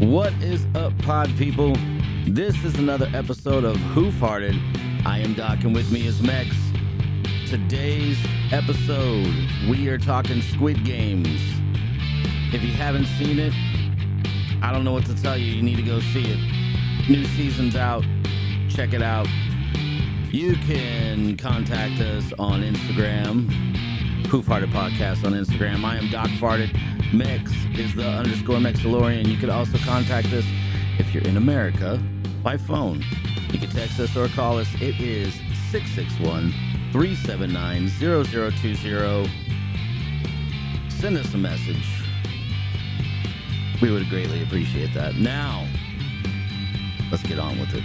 What is up, pod people? This is another episode of Who Farted. I am Doc, and with me is Mex. Today's episode, we are talking Squid Games. If you haven't seen it, I don't know what to tell you. You need to go see it. New season's out. Check it out. You can contact us on Instagram, Who Farted Podcast on Instagram. I am Doc Farted. Mex is the _Mexalorian. You can also contact us if you're in America by phone. You can text us or call us. It is 661-379-0020. Send us a message. We would greatly appreciate that. Now, let's get on with it.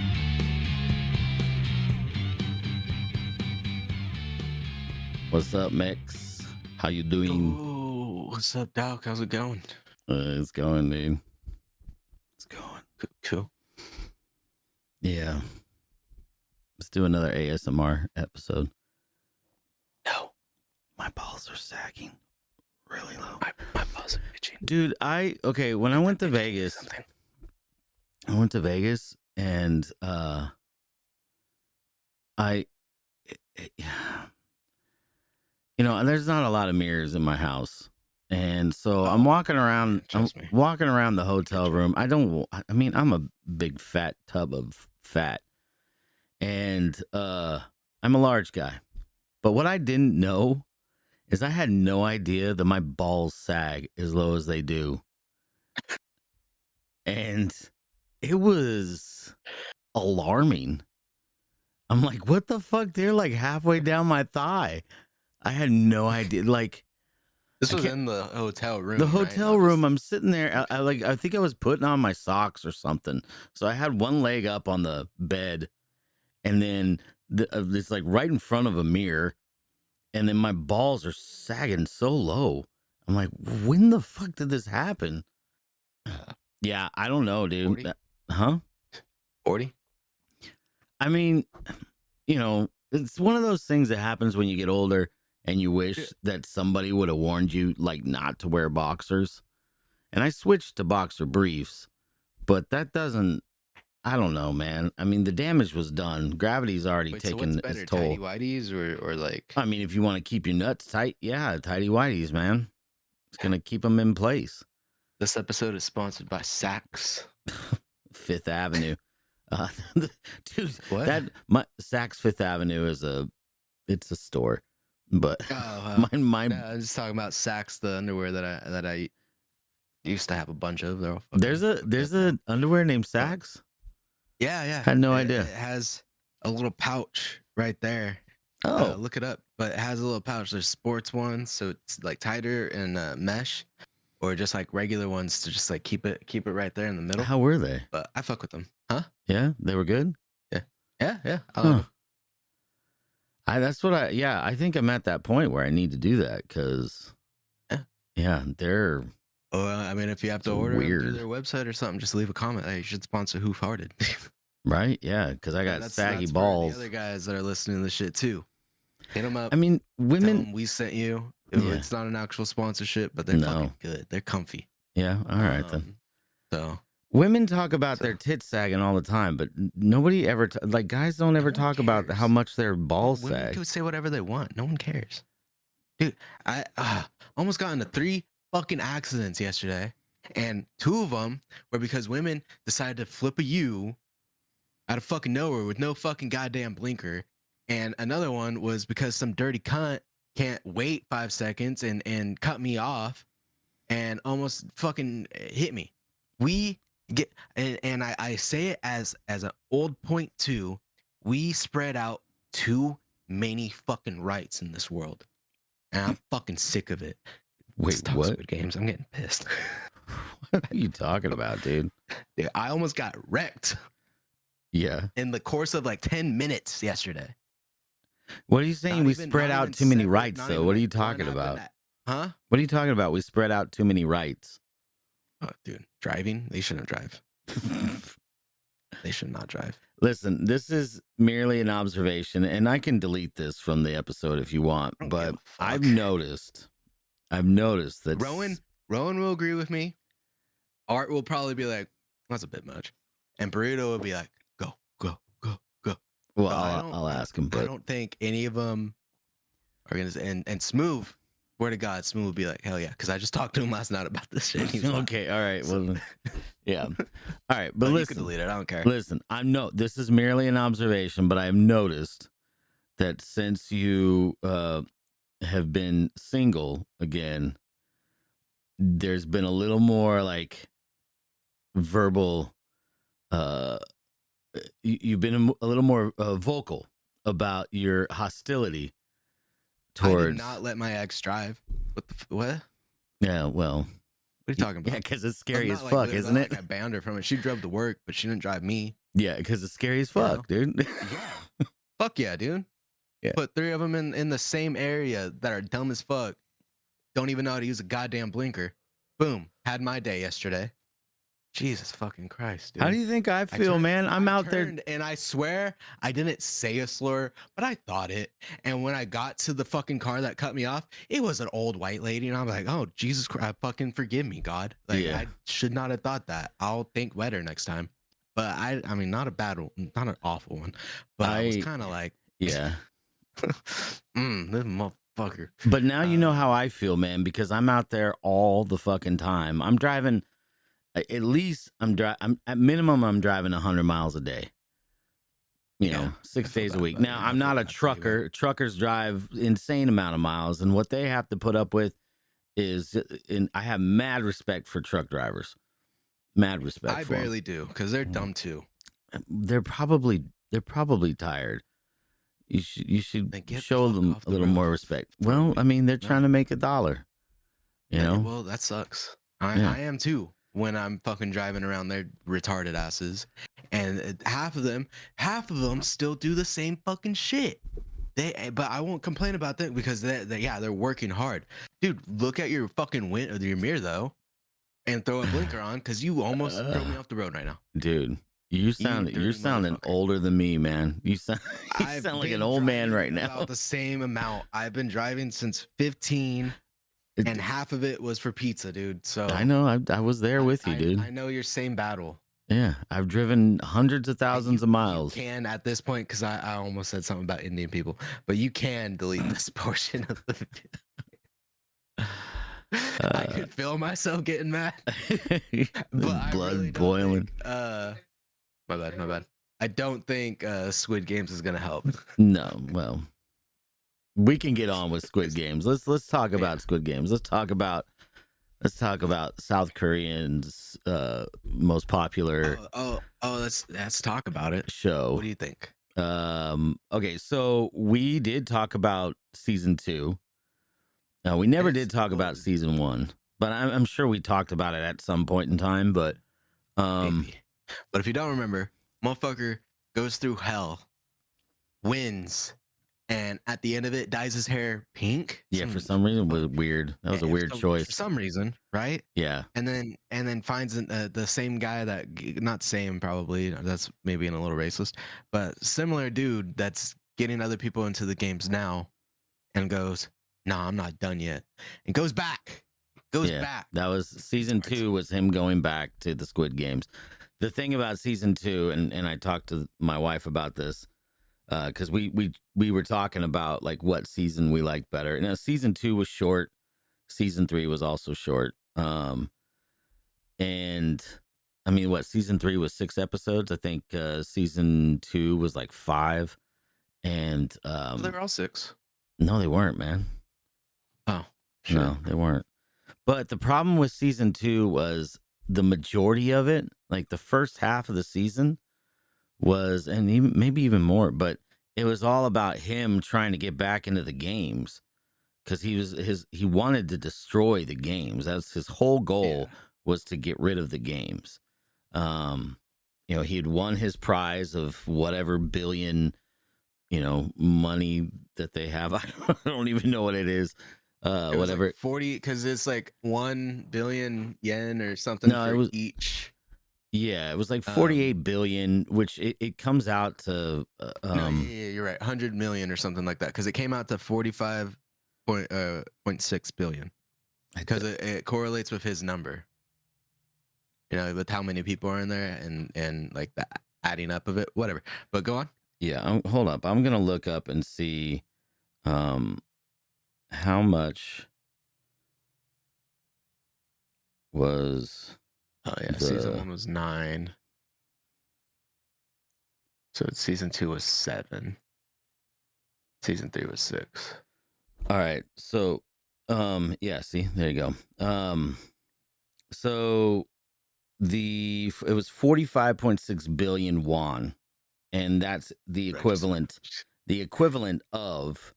What's up, Mex? How you doing? Oh, what's up, Doc? How's it going? It's going, dude. It's going. Cool. Yeah. Let's do another ASMR episode. No. My balls are sagging really low. My balls are itching. Dude, when I went to Vegas, and there's not a lot of mirrors in my house. And so I'm walking around the hotel room. I'm a big fat tub of fat. And I'm a large guy. But what I didn't know is I had no idea that my balls sag as low as they do. And it was alarming. I'm like, what the fuck? They're like halfway down my thigh. I had no idea. Like, this was in the hotel room. The hotel room. I'm sitting there. I think I was putting on my socks or something. So I had one leg up on the bed, and then it's like right in front of a mirror, and then my balls are sagging so low. I'm like, when the fuck did this happen? Yeah, I don't know, dude. 40? Huh? 40? I mean, it's one of those things that happens when you get older. And you wish that somebody would have warned you, like, not to wear boxers. And I switched to boxer briefs, but that doesn't. I don't know, man. I mean, the damage was done. Gravity's already taken its toll. Tighty whities or like? I mean, if you want to keep your nuts tight, yeah, tighty whities, man. It's gonna keep them in place. This episode is sponsored by Saks. Fifth Avenue, dude. What? Saks Fifth Avenue is a store. But my I'm just talking about Saks, the underwear that I used to have a bunch of. There's a underwear named Saks. Yeah. Had no idea. It has a little pouch right there. Oh, Look it up. But it has a little pouch. There's sports ones, so it's like tighter and mesh, or just like regular ones to just like keep it right there in the middle. How were they? But I fuck with them, huh? Yeah, they were good. Yeah. I love them. I think I'm at that point where I need to do that because, they're. Oh, I mean, if you have to order weird. through their website or something, just leave a comment. Hey, you should sponsor Who Farted. Right? Yeah, because I got saggy balls. For the other guys that are listening to this shit too. Hit them up. I mean, women. Tell them we sent you. It's not an actual sponsorship, but they're fucking good. They're comfy. Yeah. All right then. So. Women talk about their tits sagging all the time, but nobody ever, guys don't ever talk about how much their balls sag. Women could say whatever they want. No one cares. Dude, I almost got into 3 fucking accidents yesterday, and 2 of them were because women decided to flip a U out of fucking nowhere with no fucking goddamn blinker, and another one was because some dirty cunt can't wait 5 seconds and cut me off and almost fucking hit me. I say it as an old point too. We spread out too many fucking rights in this world, and I'm fucking sick of it. Wait, what? Squid Games. I'm getting pissed. What are you talking about, dude? Dude, I almost got wrecked. Yeah. In the course of like 10 minutes yesterday. What are you saying? We spread out too many rights, though. What are you talking about? Huh? What are you talking about? We spread out too many rights. Oh, dude, driving? They shouldn't drive. They should not drive. Listen, this is merely an observation, and I can delete this from the episode if you want, but I've noticed that Rowan will agree with me. Art will probably be like, That's a bit much. And Burrito would be like, go, go, go, go. Well, So I'll ask him, I but don't think any of them are gonna. And Smooth, swear to God, Smooth would be like, hell yeah, because I just talked to him last night about this shit. He was laughing. okay, all right. So, Well, yeah, all right. But but you could listen, delete it. I don't care. listen. This is merely an observation, but I have noticed that since you have been single again, there's been a little more like verbal. Uh, you've been a little more vocal about your hostility I did towards. not let my ex drive. What? Yeah, well, What are you talking about? yeah, because it's I'm scary not as like, fuck, it's isn't not it? like I banned her from it. She drove to work, but she didn't drive me. Yeah, because it's scary as You fuck, know? dude. Yeah. Fuck yeah, dude. Yeah. Put 3 of them in the same area that are dumb as fuck. Don't even know how to use a goddamn blinker. Boom. Had my day yesterday. Jesus fucking Christ, dude. How do you think I I feel, man? I'm out there. turned, and I swear I didn't say a slur, but I thought it. And when I got to the fucking car that cut me off, it was an old white lady, and I'm like, oh Jesus Christ, fucking forgive me, God. Like Yeah. I should not have thought that. I'll think better next time. But I mean, not a bad one, not an awful one, but I was kind of like, Yeah. this motherfucker. But now you know how I feel, man, because I'm out there all the fucking time. I'm driving. At least I'm at minimum I'm driving 100 miles a day. You know, 6 days a week. Now I'm not a trucker. Truckers drive insane amount of miles, and what they have to put up with is, and I have mad respect for truck drivers. Mad respect. I for 'em. barely do because they're dumb too. They're probably tired. You should Then get the show fuck them off a the little road more in respect. front of Well, me. I mean, they're No. trying to make $1. You Yeah, know. well, that sucks. Yeah. I am too when I'm fucking driving around their retarded asses, and half of them still do the same fucking shit. But I won't complain about that because they're working hard, dude. Look at your fucking your mirror though, and throw a blinker on because you almost throw me off the road right now, dude. You're dirty sounding motherfucker. older than me, man. You sound I've like been an old man driving right now. About the same amount. I've been driving since 15. And half of it was for pizza, dude. So I know. I was there with you, dude. I know your same battle. Yeah, I've driven hundreds of thousands of miles. You can at this point, because I almost said something about Indian people, but you can delete this portion of the video. I could feel myself getting mad. But blood really boiling. My bad. I don't think Squid Games is gonna help. No, well, we can get on with Squid Games. Let's talk about Squid Games. Let's talk about South Korean's most popular Let's talk about it. show. What do you think? Okay, so we did talk about season 2. No, we never did talk about season 1, but I'm sure we talked about it at some point in time. But maybe. But if you don't remember, motherfucker goes through hell, wins, and at the end of it dyes his hair pink. Yeah, for some reason it was weird. That was a weird choice. For some reason, right? Yeah. And then finds the same guy not same probably, that's maybe a little racist, but similar dude that's getting other people into the games now, and goes, "Nah, I'm not done yet," and goes back. Back. That was season 2 was him going back to the Squid Games. The thing about season 2, and I talked to my wife about this, because we were talking about like what season we liked better. Now season 2 was short, season 3 was also short. And I mean, what, season 3 was 6 episodes. I think season 2 was like 5, and They were all 6. No, they weren't, man. Oh, sure. No, they weren't. But the problem with season 2 was the majority of it, like the first half of the season was, and even, maybe even more, but it was all about him trying to get back into the games because he wanted to destroy the games. That's his whole goal, was to get rid of the games. You know, he had won his prize of whatever billion, money that they have. I don't even know what it is. Whatever, like 40, because it's like 1 billion yen or something for each. Yeah, it was like 48 billion, which it comes out to you're right, 100 million or something like that, because it came out to 45.6 billion, because it correlates with his number. with how many people are in there and like the adding up of it, whatever. But go on. Yeah, hold up. I'm gonna look up and see um how much was Oh yeah, season the 1 was 9. So season 2 was 7. Season 3 was 6. all right. So yeah, see, there you go. So it was 45.6 billion won, and that's Register. the equivalent of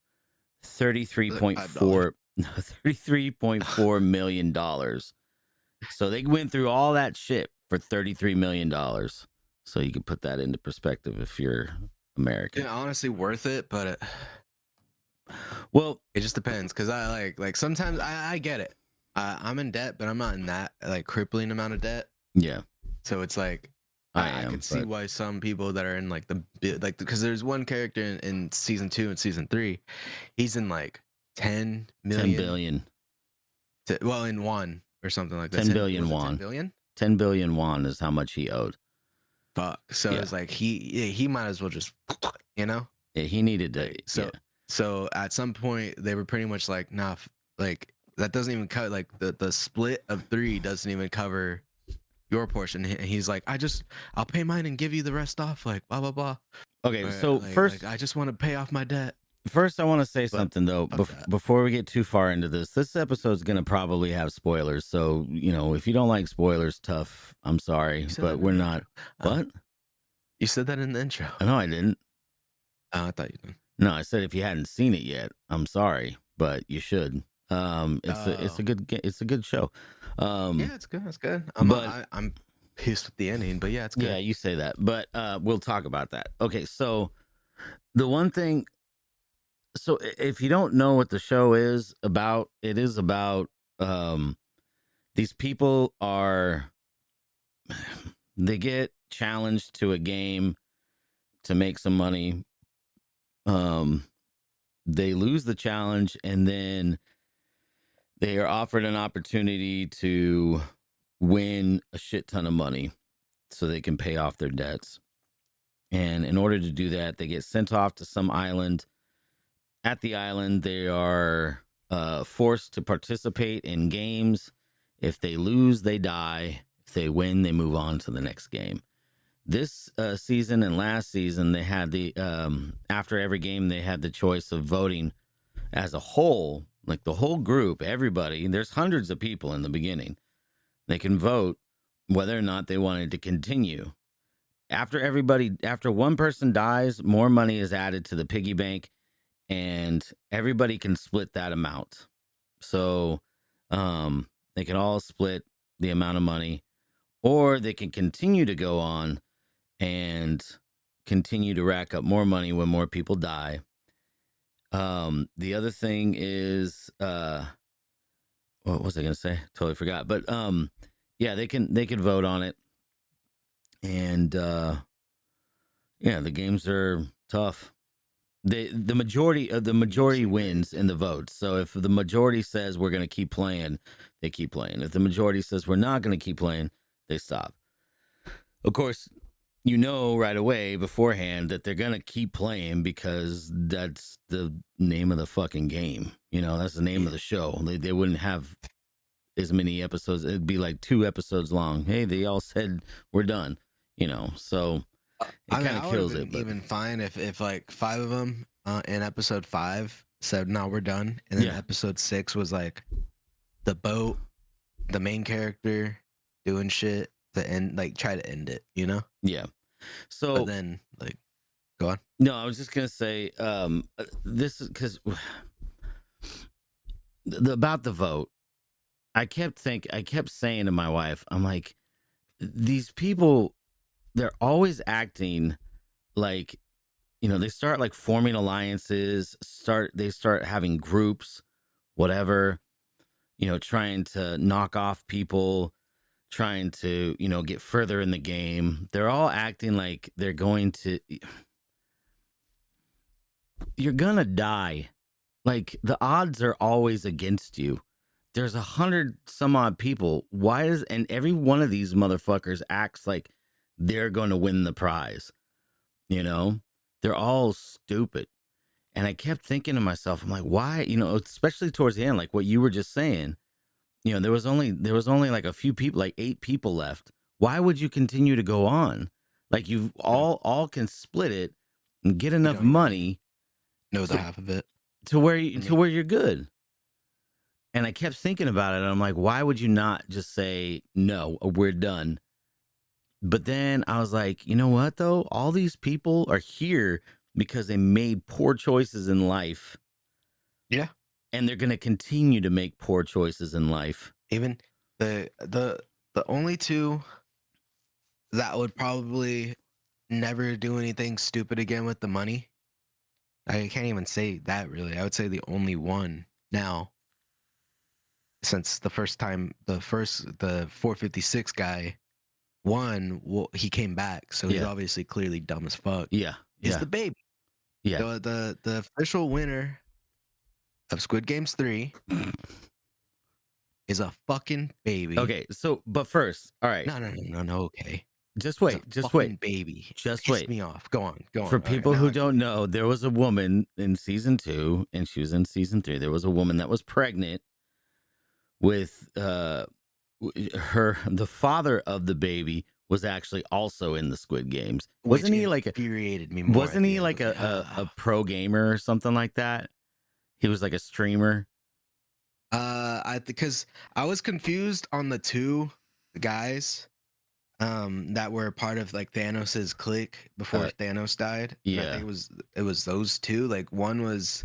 Like $5. 33.4 $33.4 million. So they went through all that shit for $33 million. So you can put that into perspective if you're American. Yeah, honestly worth it, but Well, it just depends because I like sometimes I get it. I'm in debt, but I'm not in that like crippling amount of debt. yeah, So it's like I I am, could see but why some people that are in like like because there's one character in season 2 and season 3, he's in like 10 10 million billion, well in one or something like that. 10 10 billion was it 10 won. billion? 10 billion won is how much he owed. Fuck. So Yeah. it's like he might as well just you know Yeah, he needed to, like yeah. so at some point they were pretty much like nah like that doesn't even cut like the split of 3 doesn't even cover your portion. And he's like I'll pay mine and give you the rest off like blah blah blah. Okay, Or, so like I just want to pay off my debt. first I want to say But something though fuck that. before we get too far into this. This episode's going to probably have spoilers. So, if you don't like spoilers, tough. I'm sorry, You said that but in we're the not. intro. Oh, What? you said that in the intro. No, I didn't. Oh, I thought you did. No, I said if you hadn't seen it yet, I'm sorry, but you should. It's Oh, it's a good show. Um, yeah, it's good. It's good. but I'm pissed with the ending, but yeah, it's yeah, good. you say that, but we'll talk about that. Okay, so the one thing, so if you don't know what the show is about, it is about um, these people are they get challenged to a game to make some money. Um, they lose the challenge, and then they are offered an opportunity to win a shit ton of money so they can pay off their debts. And in order to do that, they get sent off to some island. At the island, they are forced to participate in games. If they lose, they die. If they win, they move on to the next game. This season and last season, they had after every game, they had the choice of voting as a whole, like the whole group, everybody. There's hundreds of people in the beginning. They can vote whether or not they wanted to continue. After one person dies, more money is added to the piggy bank, and everybody can split that amount. So they can all split the amount of money, or they can continue to go on and continue to rack up more money when more people die. The other thing is, what was I going to say? Totally forgot. But yeah, they can vote on it, and yeah, the games are tough. The majority wins in the votes. So if the majority says we're going to keep playing, they keep playing. If the majority says we're not going to keep playing, they stop. Of course, right away beforehand that they're going to keep playing because that's the name of the fucking game. That's the name of the show. They wouldn't have as many episodes. It'd be like 2 episodes long. Hey, they all said we're done. So it I mean, kind of I would have kills been it. But even fine if like 5 of them in episode 5 said no, we're done, and then yeah, episode 6 was like the boat, the main character doing shit, the end, like try to end it, you know. yeah. But So then like, go on. no, I was just gonna say this is because about the vote. I kept saying to my wife, I'm like, these people, they're always acting like, they start like forming alliances, they start having groups, whatever, trying to knock off people, trying to, get further in the game. They're all acting like you're gonna die. Like the odds are always against you. there's 100 some odd people. Why is and every one of these motherfuckers acts like they're going to win the prize? You know, they're all stupid. And I kept thinking to myself, I'm like, why? You know, especially towards the end, like what you were just saying. You know, there was only like a few people, like 8 people left. Why would you continue to go on? Like you Yeah. all can split it and get You enough don't even money know the to half of it. to Me. where you're good. And I kept thinking about it. And I'm like, why would you not just say no? We're done. But then I was like, you know what though? All these people are here because they made poor choices in life, Yeah. and they're going to continue to make poor choices in life. Even the only two that would probably never do anything stupid again with the money. I can't even say that really. I would say the only one now, since the 456 guy won, well, he came back, so he's Yeah. obviously clearly dumb as fuck. Yeah. Is Yeah. the baby. Yeah. The official winner of Squid Games 3 is a fucking baby. Okay. So, but first, all right, No. Okay. just He's a wait. Just fucking wait. baby. Just Pissed wait. me off. Go on. Go For on. All right. people Now who I can don't leave. know, there was a woman in season 2 and she was in season 3. There was a woman that was pregnant with the father of the baby was actually also in the Squid Games. Which Wasn't he like a infuriated me more at wasn't the he end. I like was like, a pro gamer or something like that? He was like a streamer. because I was confused on the two guys that were part of like Thanos's clique before Uh, Thanos died. And I think yeah. it was those two. Like one was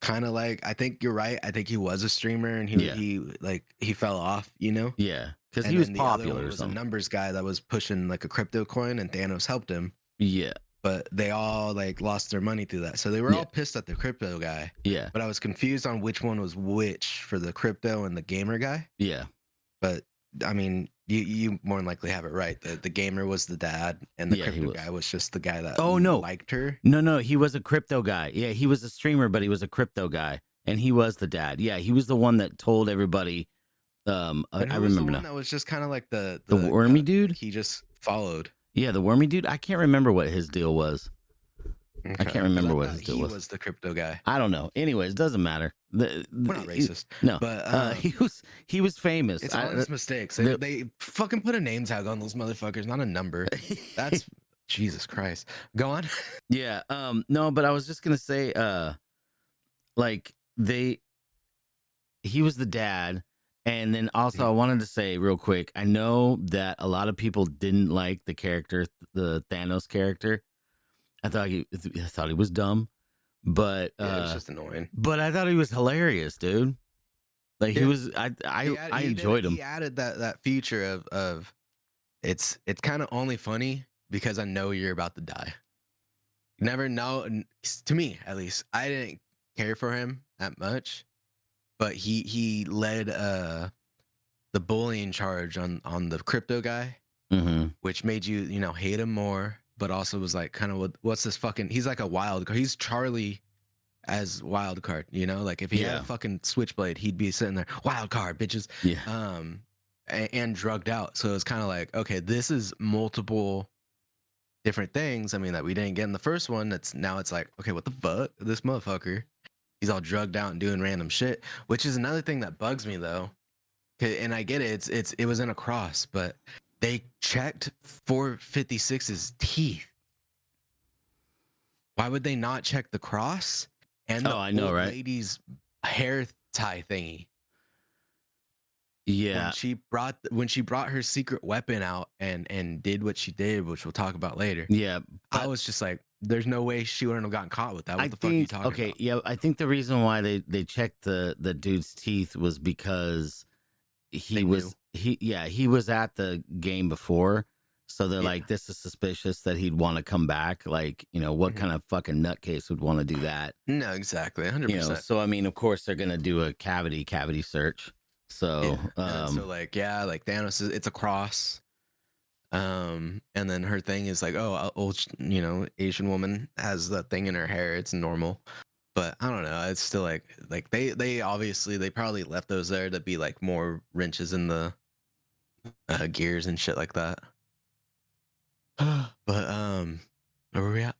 kind of like, I think you're right. I think he was a streamer and Yeah. he fell off, you know? Yeah. Because he And was then the other popular one or was a something. numbers guy that was pushing like a crypto coin and Thanos helped him. Yeah. But they all like lost their money through that. So they were Yeah. all pissed at the crypto guy. Yeah. But I was confused on which one was which for the crypto and the gamer guy. Yeah. But I mean, you more than likely have it right. The gamer was the dad, and the Yeah, he crypto was. guy was just the guy that Oh no. liked her. No, he was a crypto guy. Yeah, he was a streamer, but he was a crypto guy. And he was the dad. Yeah, he was the one that told everybody. And I who was the remember one now. that was just kind of like The wormy dude? like he just followed? Yeah, the wormy dude. I can't remember what his deal was. I Okay, can't 'cause remember what thought his deal he was. was the crypto guy. I don't know. Anyways, doesn't matter. We're not racist, No, but he was famous. it's honest mistakes. They fucking put a name tag on those motherfuckers, not a number. That's Jesus Christ. Go on. Yeah. No, but I was just gonna say, like he was the dad, and then also I wanted to say real quick. I know that a lot of people didn't like the character, the Thanos character. I thought he was dumb, but Yeah, it was just annoying. but I thought he was hilarious, dude. Like he Yeah. was, I enjoyed him. He added that feature of it's kind of only funny because I know you're about to die. You never know. To me, at least, I didn't care for him that much, but he led the bullying charge on the crypto guy, Mm-hmm. which made you hate him more, but also was like kind of what's this fucking? He's like a wild card. He's Charlie as wild card, like if he had Yeah. a fucking switchblade, he'd be sitting there, wild card, bitches. Yeah. And drugged out. So it's kind of like, okay, this is multiple different things. I mean, that we didn't get in the first one. It's like, okay, what the fuck? This motherfucker, he's all drugged out and doing random shit, which is another thing that bugs me though. And I get it. It was in a cross, but they checked 456's teeth. Why would they not check the cross and the I know, old right? lady's hair tie thingy? Yeah. When she brought her secret weapon out and did what she did, which we'll talk about later. Yeah. I was just like, there's no way she wouldn't have gotten caught with that. What the fuck are you talking about? Yeah, I think the reason why they checked the dude's teeth was because he was at the game before. So they're like, this is suspicious that he'd want to come back. Like, what kind of fucking nutcase would want to do that? No, exactly. 100%. So I mean, of course they're gonna do a cavity search. So so like Thanos it's a cross. And then her thing is like, oh, old Asian woman has that thing in her hair. It's normal. But I don't know. It's still like they obviously they probably left those there to be like more wrenches in the gears and shit like that. But where were we at?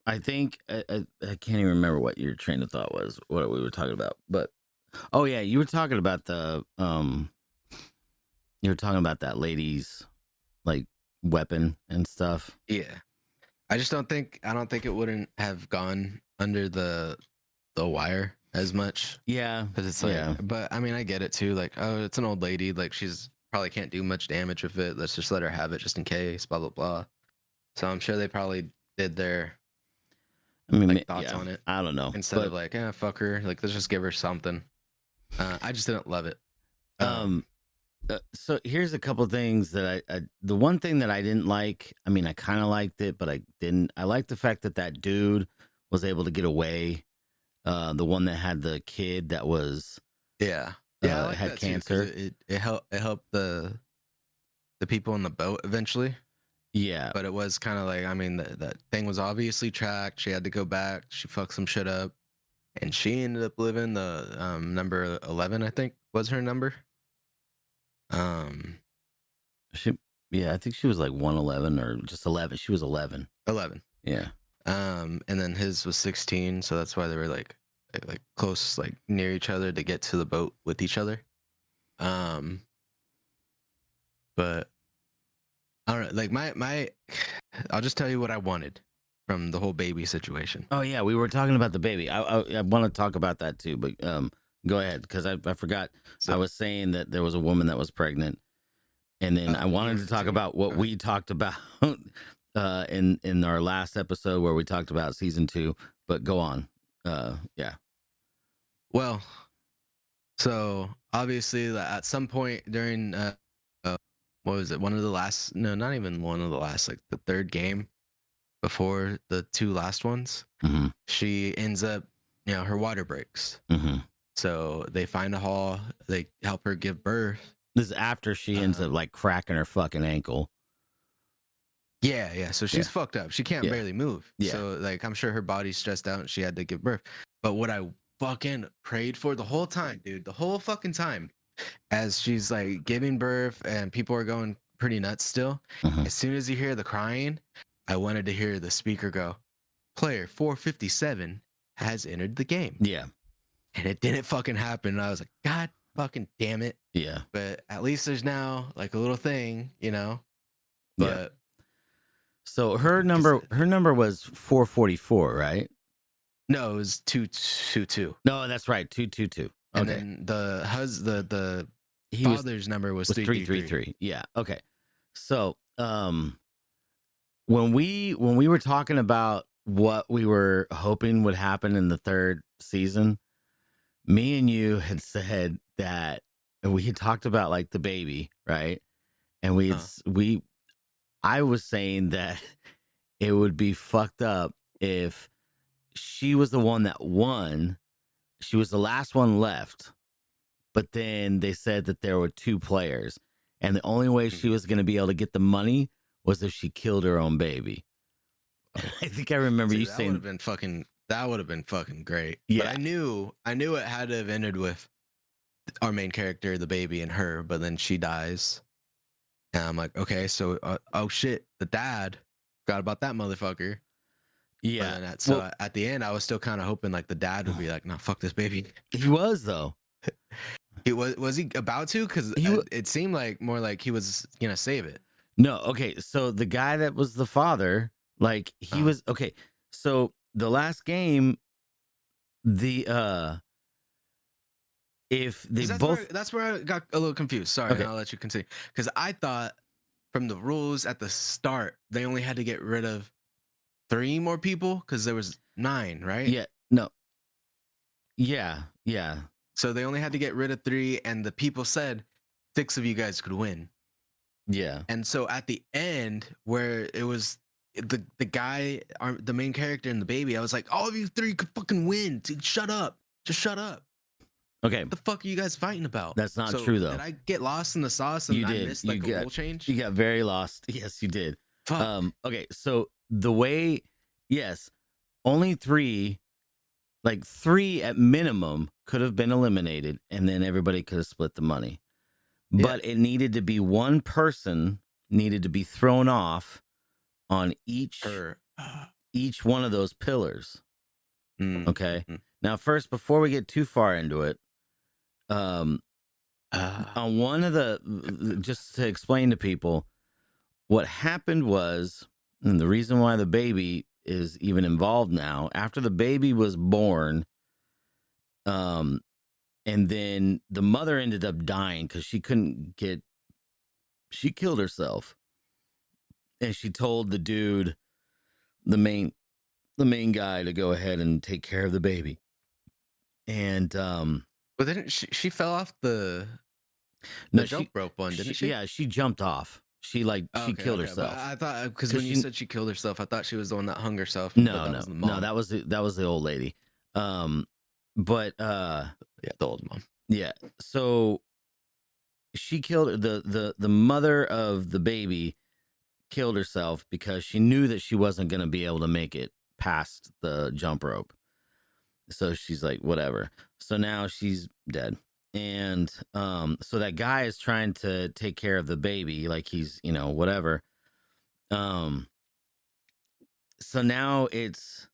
I think I can't even remember what your train of thought was, what we were talking about. But oh yeah, you were talking about you were talking about that lady's like weapon and stuff. Yeah, I don't think it wouldn't have gone under the wire as much Yeah, because it's like, yeah. but I mean, I get it too. Like, oh, it's an old lady. Like, she's probably can't do much damage with it. Let's just let her have it just in case. Blah blah blah. So I'm sure they probably did their I mean, like thoughts yeah. on it I don't know, instead of but like, fuck her. Like, let's just give her something. I just didn't love it. um, so here's a couple things that the one thing that I didn't like. I mean, I kind of liked it, but I didn't. I liked the fact that that dude was able to get away. The one that had the kid that was Yeah, yeah, I like had that too because cancer. it helped the people in the boat eventually. Yeah, But it was kind of like, I mean, that thing was obviously tracked. She had to go back. She fucked some shit up, and she ended up living the number 11, I think was her number. Um, she. Yeah, I think she was like 111 or just 11. She was 11. 11. Yeah. And then his was 16, so that's why they were like close, like near each other to get to the boat with each other. Um, but I don't know, like my, I'll just tell you what I wanted from the whole baby situation. Oh yeah, we were talking about the baby. I want to talk about that too, but go ahead because I forgot. I So, was saying that there was a woman that was pregnant, and then I you wanted were to talk continuing. about what Go ahead. we talked about in our last episode where we talked about season 2. But go on. Yeah. Well, so obviously, at some point during what was it? One of the last? No, not even one of the last. Like the third game before the two last ones, Mm-hmm. she ends up, her water breaks. Mm-hmm. So they find a hall. They help her give birth. This is after she ends up Um, like cracking her fucking ankle. yeah, yeah. So she's Yeah. fucked up. She can't Yeah. barely move. Yeah. So like, I'm sure her body's stressed out, and she had to give birth. But what I fucking prayed for the whole time, dude, the whole fucking time, as she's like giving birth and people are going pretty nuts still. Mm-hmm. As soon as you hear the crying, I wanted to hear the speaker go, "Player 457 has entered the game." Yeah. And it didn't fucking happen. And I was like, God fucking damn it. Yeah. But at least there's now like a little thing, Yeah. But So like I said, her number was 444, right? no, it was 222. No, that's right, 222. And Okay. then the He father's number was 333. 333. Yeah. Okay. So, when we were talking about what we were hoping would happen in the third season, me and you had said that, and we had talked about like the baby, right? And I was saying that it would be fucked up if she was the one that won. She was the last one left. But then they said that there were 2 players, and the only way she was going to be able to get the money was if she killed her own baby. I think I remember See, you that would have saying, been fucking. That would have been fucking great. But yeah, I knew it had to have ended with our main character, the baby, and her. But then she dies, and I'm like, okay, so oh shit, the dad forgot about that motherfucker. But yeah. then Well, at the end, I was still kind of hoping like the dad would be like, "No, fuck this baby." he was though. He was he about to? Because He wa- it seemed like more like he was gonna save it. no, okay. So the guy that was the father, like he Uh, was okay. So the last game, the if they 'Cause both that's where I got a little confused. Sorry, and okay, I'll let you continue. Because I thought from the rules at the start, they only had to get rid of 3 more people because there was 9, right? yeah, no, yeah, yeah, So they only had to get rid of 3, and the people said 6 of you guys could win. yeah, And so at the end, where it was the guy, the main character and the baby, I was like, all of you 3 could fucking win. Dude, shut up. Just shut up. okay. What the fuck are you guys fighting about? That's not So true though. did I get lost in the sauce and You I did. missed like a rule change? You got very lost. Yes, you did. Fuck. Okay, so the way, yes, only 3 Like 3 at minimum could have been eliminated, and then everybody could have split the money. Yeah. But it needed to be one person needed to be thrown off on each one of those pillars. Okay. Now, first, before we get too far into it, on one of just to explain to people, what happened was, and the reason why the baby is even involved now, after the baby was born, and then the mother ended up dying because she killed herself, and she told the dude, the main guy, to go ahead and take care of the baby. And but didn't she fell off the jump rope one, didn't she? Yeah, she jumped off. She killed herself. I thought, because when you said she killed herself, I thought she was the one that hung herself. No, that was the old lady. But yeah, the old mom. Yeah, so she killed the mother of the baby, killed herself because she knew that she wasn't going to be able to make it past the jump rope. So she's like, whatever. So now she's dead. And so that guy is trying to take care of the baby, like he's, whatever. So now it's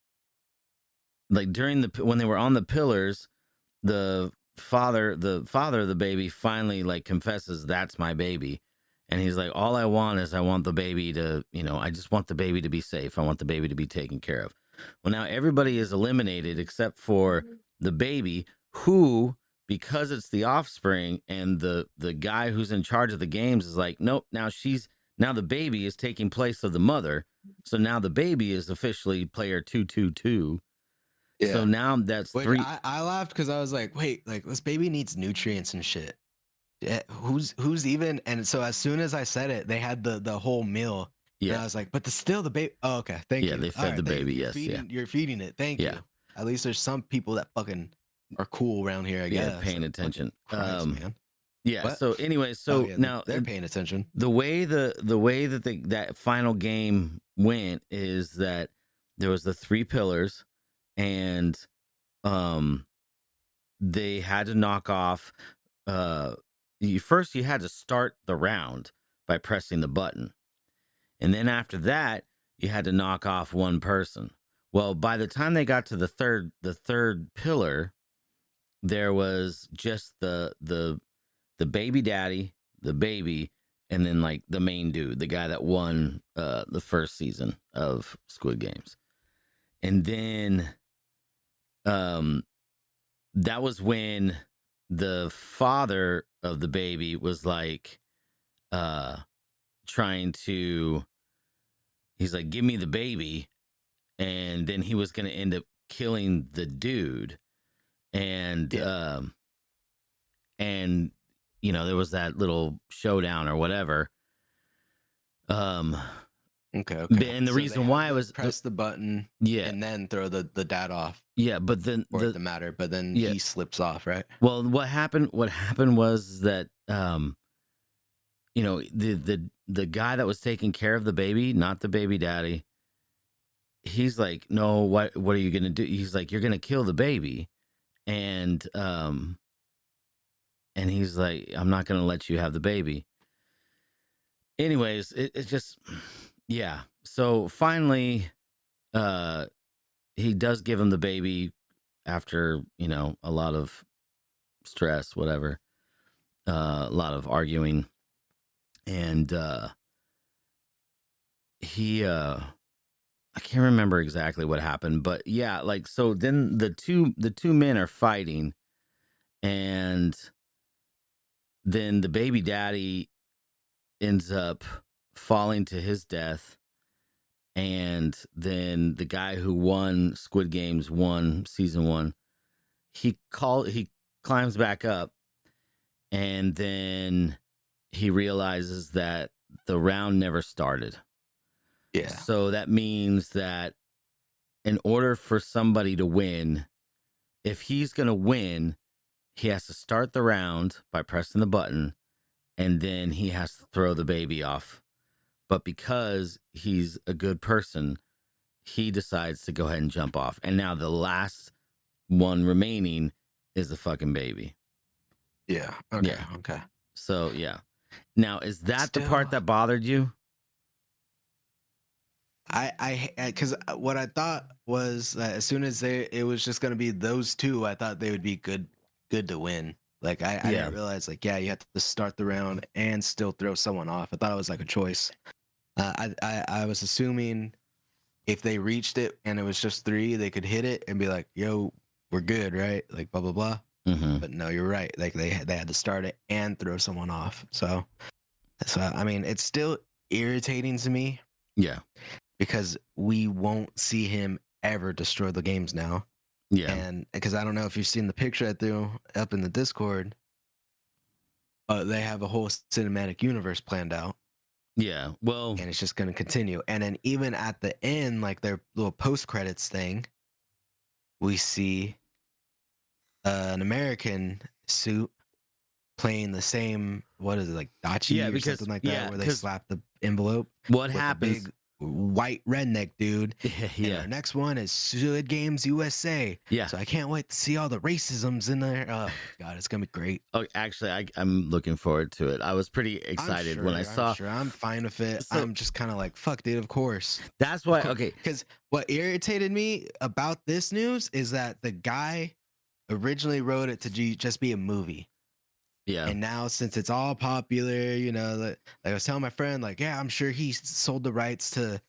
like when they were on the pillars, the father of the baby finally like confesses, that's my baby. And he's like, all I want the baby to, I just want the baby to be safe. I want the baby to be taken care of. Well, now everybody is eliminated except for the baby, who, because it's the offspring, and the guy who's in charge of the games is like, nope, now the baby is taking place of the mother. So now the baby is officially player 222. Yeah. So now that's 3. I laughed because I was like, wait, like this baby needs nutrients and shit. Yeah, who's even? And so as soon as I said it, they had the whole meal. Yeah. And I was like, but still the baby. Oh, okay. Thank you. Yeah, they fed the baby. Yes. You're feeding it. Thank you. At least there's some people that fucking are cool around here, I guess. Yeah, paying attention. Christ, man. Yeah. What? So anyway, now they're paying attention. The way that that final game went is that there was the 3 pillars, and they had to knock off. You had to start the round by pressing the button, and then after that, you had to knock off one person. Well, by the time they got to the third pillar, there was just the baby daddy, the baby, and then like the main dude, the guy that won the first season of Squid Games. And then that was when the father of the baby was like he's like, give me the baby. And then he was going to end up killing the dude. And there was that little showdown or whatever. Okay. And the reason why I was press the button, and then throw the dad off. Yeah, but then the matter, but then he slips off, right? Well, what happened was that the guy that was taking care of the baby, not the baby daddy, he's like, no, what are you gonna do? He's like, you're gonna kill the baby. And he's like, I'm not gonna let you have the baby. Anyways, it's just, yeah. So finally, he does give him the baby after, a lot of stress, whatever, a lot of arguing. And I can't remember exactly what happened, but yeah, like, so then the two men are fighting, and then the baby daddy ends up falling to his death. And then the guy who won Squid Games season 1, he climbs back up, and then he realizes that the round never started. Yeah. So that means that in order for somebody to win, if he's going to win, he has to start the round by pressing the button, and then he has to throw the baby off. But because he's a good person, he decides to go ahead and jump off. And now the last one remaining is the fucking baby. Yeah. Okay. Yeah. Okay. So yeah. Now, is that the part Still, that bothered you? because what I thought was that as soon as it was just gonna be those two, I thought they would be good to win. Like I Yeah. didn't realize like, yeah, you have to start the round and still throw someone off. I thought it was like a choice. I was assuming if they reached it and it was just three, they could hit it and be like, yo, we're good, right? Like blah blah blah. Mm-hmm. But no, you're right. Like they had to start it and throw someone off. So I mean, it's still irritating to me Yeah. because we won't see him ever destroy the games now. Yeah. And because I don't know if you've seen the picture I threw up in the Discord, but they have a whole cinematic universe planned out, Yeah. Well, and it's just going to continue. And then even at the end, like their little post credits thing, we see an American suit playing the same, what is it, like yeah, Dachi or because something like that, yeah, where they because slap the envelope what with a happens? big white redneck dude. And Yeah. our next one is Squid Games USA. Yeah. So I can't wait to see all the racisms in there. Oh God, it's gonna be great. Oh, actually, I'm looking forward to it. I was pretty excited when I I'm saw. sure. I'm fine with it. So I'm just kind of like, fuck, dude. Of course, that's of why. course. Okay. Because what irritated me about this news is that the guy originally wrote it to just be a movie. Yeah. And now, since it's all popular, like I was telling my friend, like, yeah, I'm sure he sold the rights to,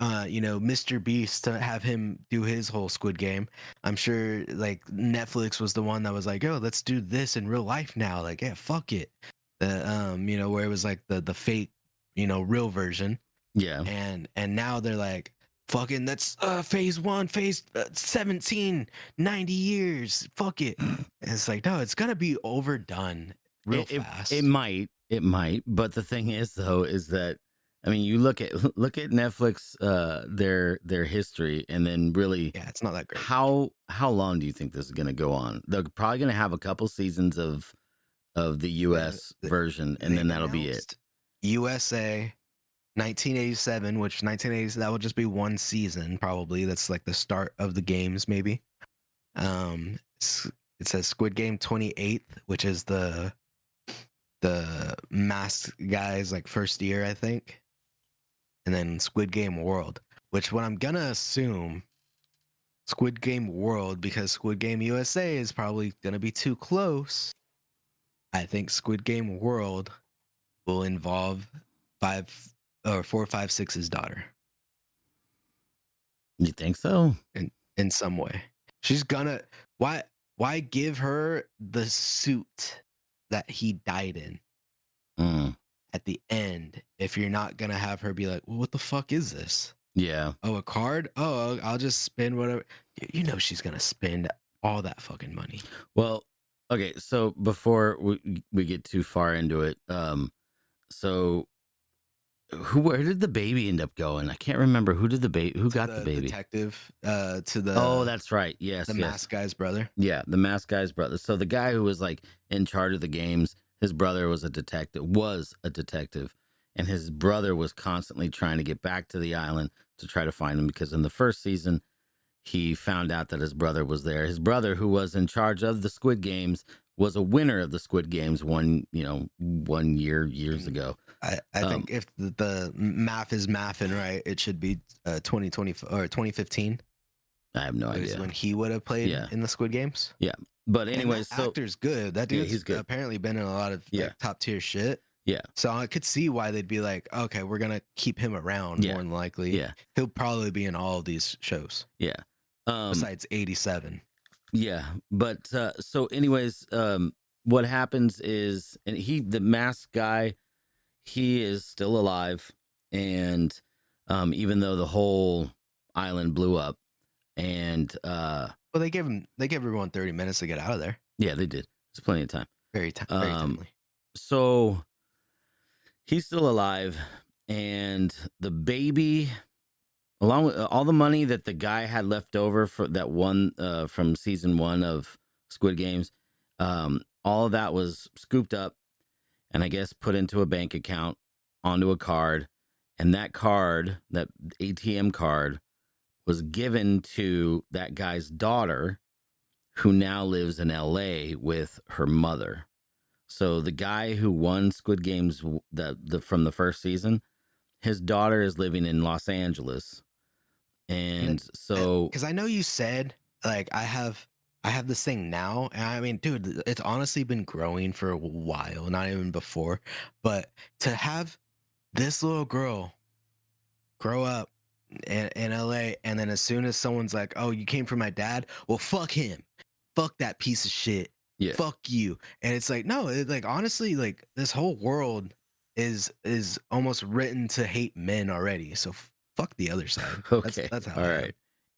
Mr. Beast to have him do his whole Squid Game. I'm sure, like, Netflix was the one that was like, "Yo, let's do this in real life now." Like, yeah, fuck it. Where it was like the fake, real version, Yeah. and now they're like, fucking, that's phase one, phase 17, 90 years. Fuck it. And it's like, no, it's gonna be overdone real It fast. it might, but the thing is though is that I mean you look at Netflix their history and then really Yeah, it's not that great. how long do you think this is going to go on? They're probably going to have a couple seasons of the US The- version and then They've that'll be it. announced USA 1987, which 1980s, that will just be one season probably. That's like the start of the games, maybe. It says Squid Game 28th, which is the masked guy's like first year, I think. And then Squid Game World, which what I'm gonna assume Squid Game World, because Squid Game USA is probably gonna be too close. I think Squid Game World will involve 456's daughter You think so? in some way. She's gonna why give her the suit that he died in Mm, at the end if you're not gonna have her be like, well, what the fuck is this? yeah. Oh, a card? Oh, I'll just spend whatever. You know she's gonna spend all that fucking money. Well, okay, so before we get too far into it, so where did the baby end up going? I can't remember who got the baby. Detective, to Oh, that's right. Yes, the yes. masked guy's brother. Yeah, the masked guy's brother. So the guy who was like in charge of the games, his brother was a detective, and his brother was constantly trying to get back to the island to try to find him because in the first season he found out that his brother was there. His brother, who was in charge of the Squid Games, was a winner of the Squid Games years ago. I think if the math is mathing right, it should be 2020 or 2015. I have no Is idea. when he would have played Yeah. in the Squid Games. Yeah, but And anyways, that so actor's good. That Yeah, dude's he's good. apparently been in a lot of Yeah. like, top tier shit. Yeah. So I could see why they'd be like, okay, we're gonna keep him around Yeah. more than likely. Yeah. He'll probably be in all of these shows. Yeah. Besides 87. Yeah, but so anyways, what happens is, and the masked guy, he is still alive, and even though the whole island blew up, and Well, they gave everyone 30 minutes to get out of there. yeah, they did. There's plenty of time. Very timely. So he's still alive, and the baby, along with all the money that the guy had left over for that one from season 1 of Squid Games, all of that was scooped up and I guess put into a bank account onto a card, and that ATM card, was given to that guy's daughter, who now lives in LA with her mother. So the guy who won Squid Games from the first season, his daughter is living in Los Angeles. And so because I know you said like I have this thing now, and I mean, dude, it's honestly been growing for a while, not even before, but to have this little girl grow up in LA, and then as soon as someone's like, "Oh, you came from my dad," well, fuck him, fuck that piece of shit, yeah. fuck you, and it's like, no, like honestly, like this whole world is almost written to hate men already, so fuck the other side. Okay. That's how All I right. am.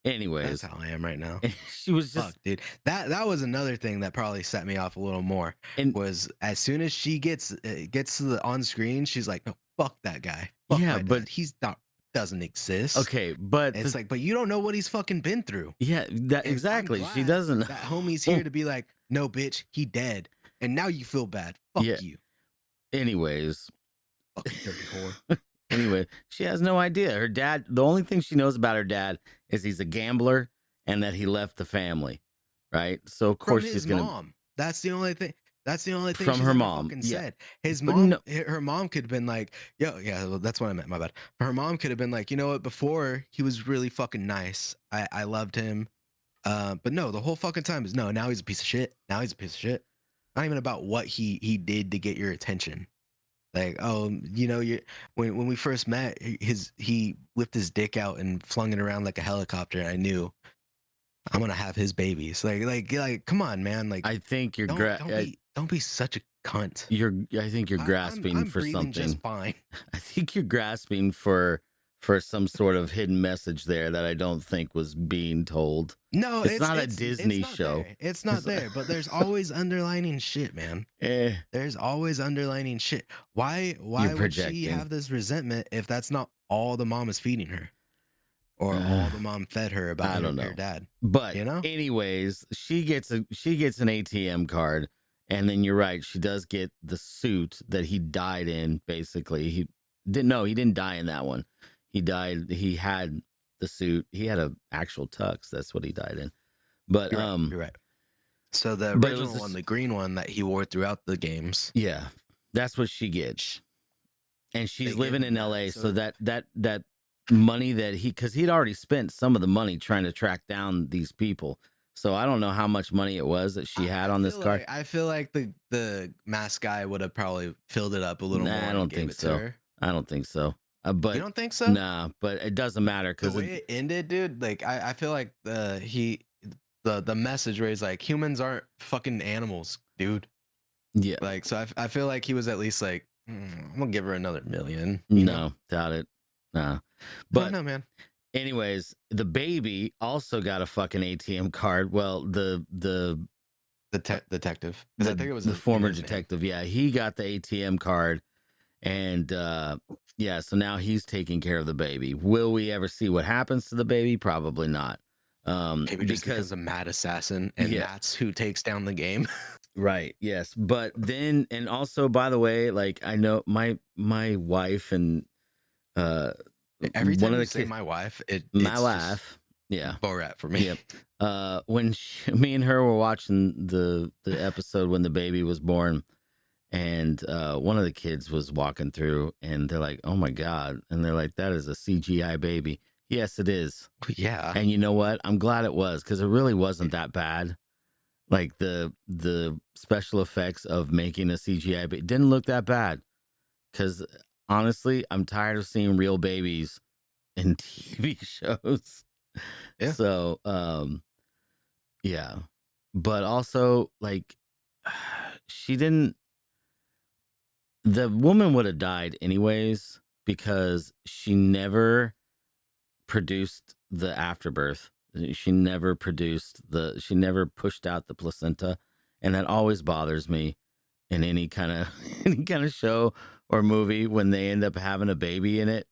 That's Anyways, how I am right now. she was Fuck, just dude. That was another thing that probably set me off a little more. and Was as soon as she gets to the on screen, she's like, "No, fuck that guy. Fuck yeah, my but dad. He's not doesn't exist." okay, but And it's like, but you don't know what he's fucking been through. yeah, that And I'm exactly. She glad doesn't. that homie's here to be like, "No, bitch, he dead." And now you feel bad. Fuck Yeah. you, Anyways, fucking dirty whore. anyway, she has no idea. Her dad, the only thing she knows about her dad is he's a gambler and that he left the family, right? So of From course she's his gonna mom. That's the only thing. That's the only thing from she's her ever mom. fucking Yeah. said. His But mom, no, her mom could have been like, "Yo, yeah, well, that's what I meant. My bad." Her mom could have been like, "You know what? Before he was really fucking nice. I loved him. But no, the whole fucking time is no. Now he's a piece of shit. Now he's a piece of shit. Not even about what he did to get your attention. Like, oh, you know, you when we first met, he whipped his dick out and flung it around like a helicopter. And I knew I'm gonna have his babies. Like, come on, man. Like, I think don't be such a cunt. I think you're grasping I'm for breathing something. just fine. I think you're grasping for some sort of hidden message there that I don't think was being told. No, It's not a it's Disney not show. there. It's not there. But there's always underlining shit, man. Eh, There's always underlining shit. you're Why would she projecting. have this resentment if that's not all the mom is feeding her, or all the mom fed her about I don't her know. dad? But You know? anyways, she gets an ATM card, and then you're right, she does get the suit that he died in. Basically, he didn't die in that one. He died. He had the suit. He had a actual tux. That's what he died in. But You're right. So the but it was original one, the green one that he wore throughout the games, yeah, that's what she gets, and she's they living give in him L.A. that. So that money that because he'd already spent some of the money trying to track down these people. So I don't know how much money it was that she had on this card. I feel like the mask guy would have probably filled it up a little more Nah, I and don't gave think it so. to her. I don't think so. You But don't think so? nah, but it doesn't matter The because way it ended, dude, like I feel like the message where he's like, humans aren't fucking animals, dude. yeah, Like, so I feel like he was at least like, I'm gonna give her another million. You know? no, doubt it. Nah, I but don't know, man. anyways, the baby also got a fucking ATM card. Well, the Detective. 'Cause I think it was the in former his name. detective, yeah, he got the ATM card, and yeah, so now he's taking care of the baby. Will we ever see what happens to the baby? Probably not. Maybe just Because becomes a mad assassin, and yeah, that's who takes down the game. right, yes, but then and also by the way, like I know my wife and uh Every one time of you the say kids, my wife, my it's just wife, yeah. Borat for me. Yep. When me and her were watching the episode when the baby was born, and one of the kids was walking through, and they're like, "Oh my god!" And they're like, "That is a CGI baby." Yes, it is. Yeah. And you know what? I'm glad it was because it really wasn't that bad. Like the special effects of making a CGI baby didn't look that bad. Because honestly, I'm tired of seeing real babies in TV shows. Yeah. So, yeah. But also, like, she didn't, the woman would have died anyways because she never produced the afterbirth. She never pushed out the placenta. And that always bothers me in any kind of, any kind of show or movie when they end up having a baby in it.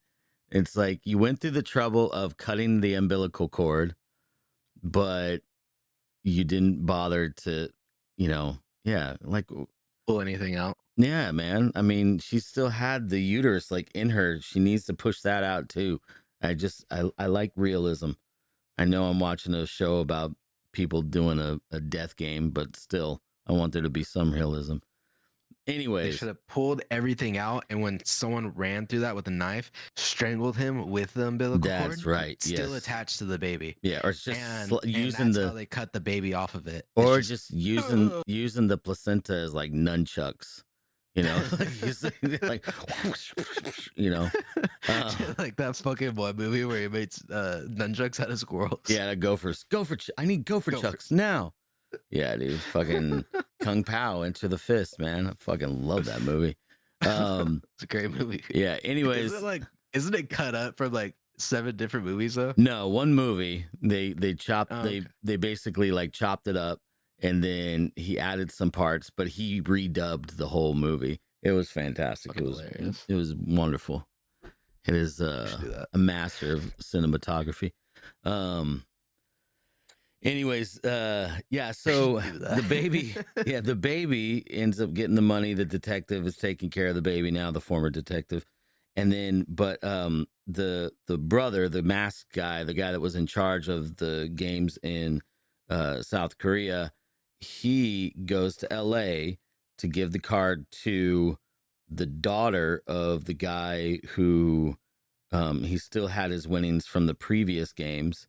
It's like you went through the trouble of cutting the umbilical cord, but you didn't bother to, yeah, like, Pull anything out. yeah, man. I mean, she still had the uterus like in her. She needs to push that out too. I like realism. I know I'm watching a show about people doing a death game, but still, I want there to be some realism. They Anyways, should have pulled everything out, and when someone ran through that with a knife, strangled him with the umbilical that's cord, right. still Yes. attached to the baby. Yeah, or it's just And using that's how the, they cut the baby off of it. It's or just just using the placenta as like nunchucks. You know, like you know, like that fucking one movie where he makes nunchucks out of squirrels. yeah, I need gopher chucks now. Yeah, dude, fucking Kung Pao, Enter the Fist, man. I fucking love that movie. It's a great movie. Yeah. Anyways, Isn't it cut up from like 7 different movies though? no, one movie they chopped Oh, okay. they basically like chopped it up and then he added some parts, but he redubbed the whole movie. It was fantastic. Fucking hilarious. It was wonderful. It is should do that. a master of cinematography. Anyways, yeah, so Do that. the baby ends up getting the money. The detective is taking care of the baby now, the former detective. And then, but the brother, the masked guy, the guy that was in charge of the games in South Korea, he goes to LA to give the card to the daughter of the guy who he still had his winnings from the previous games.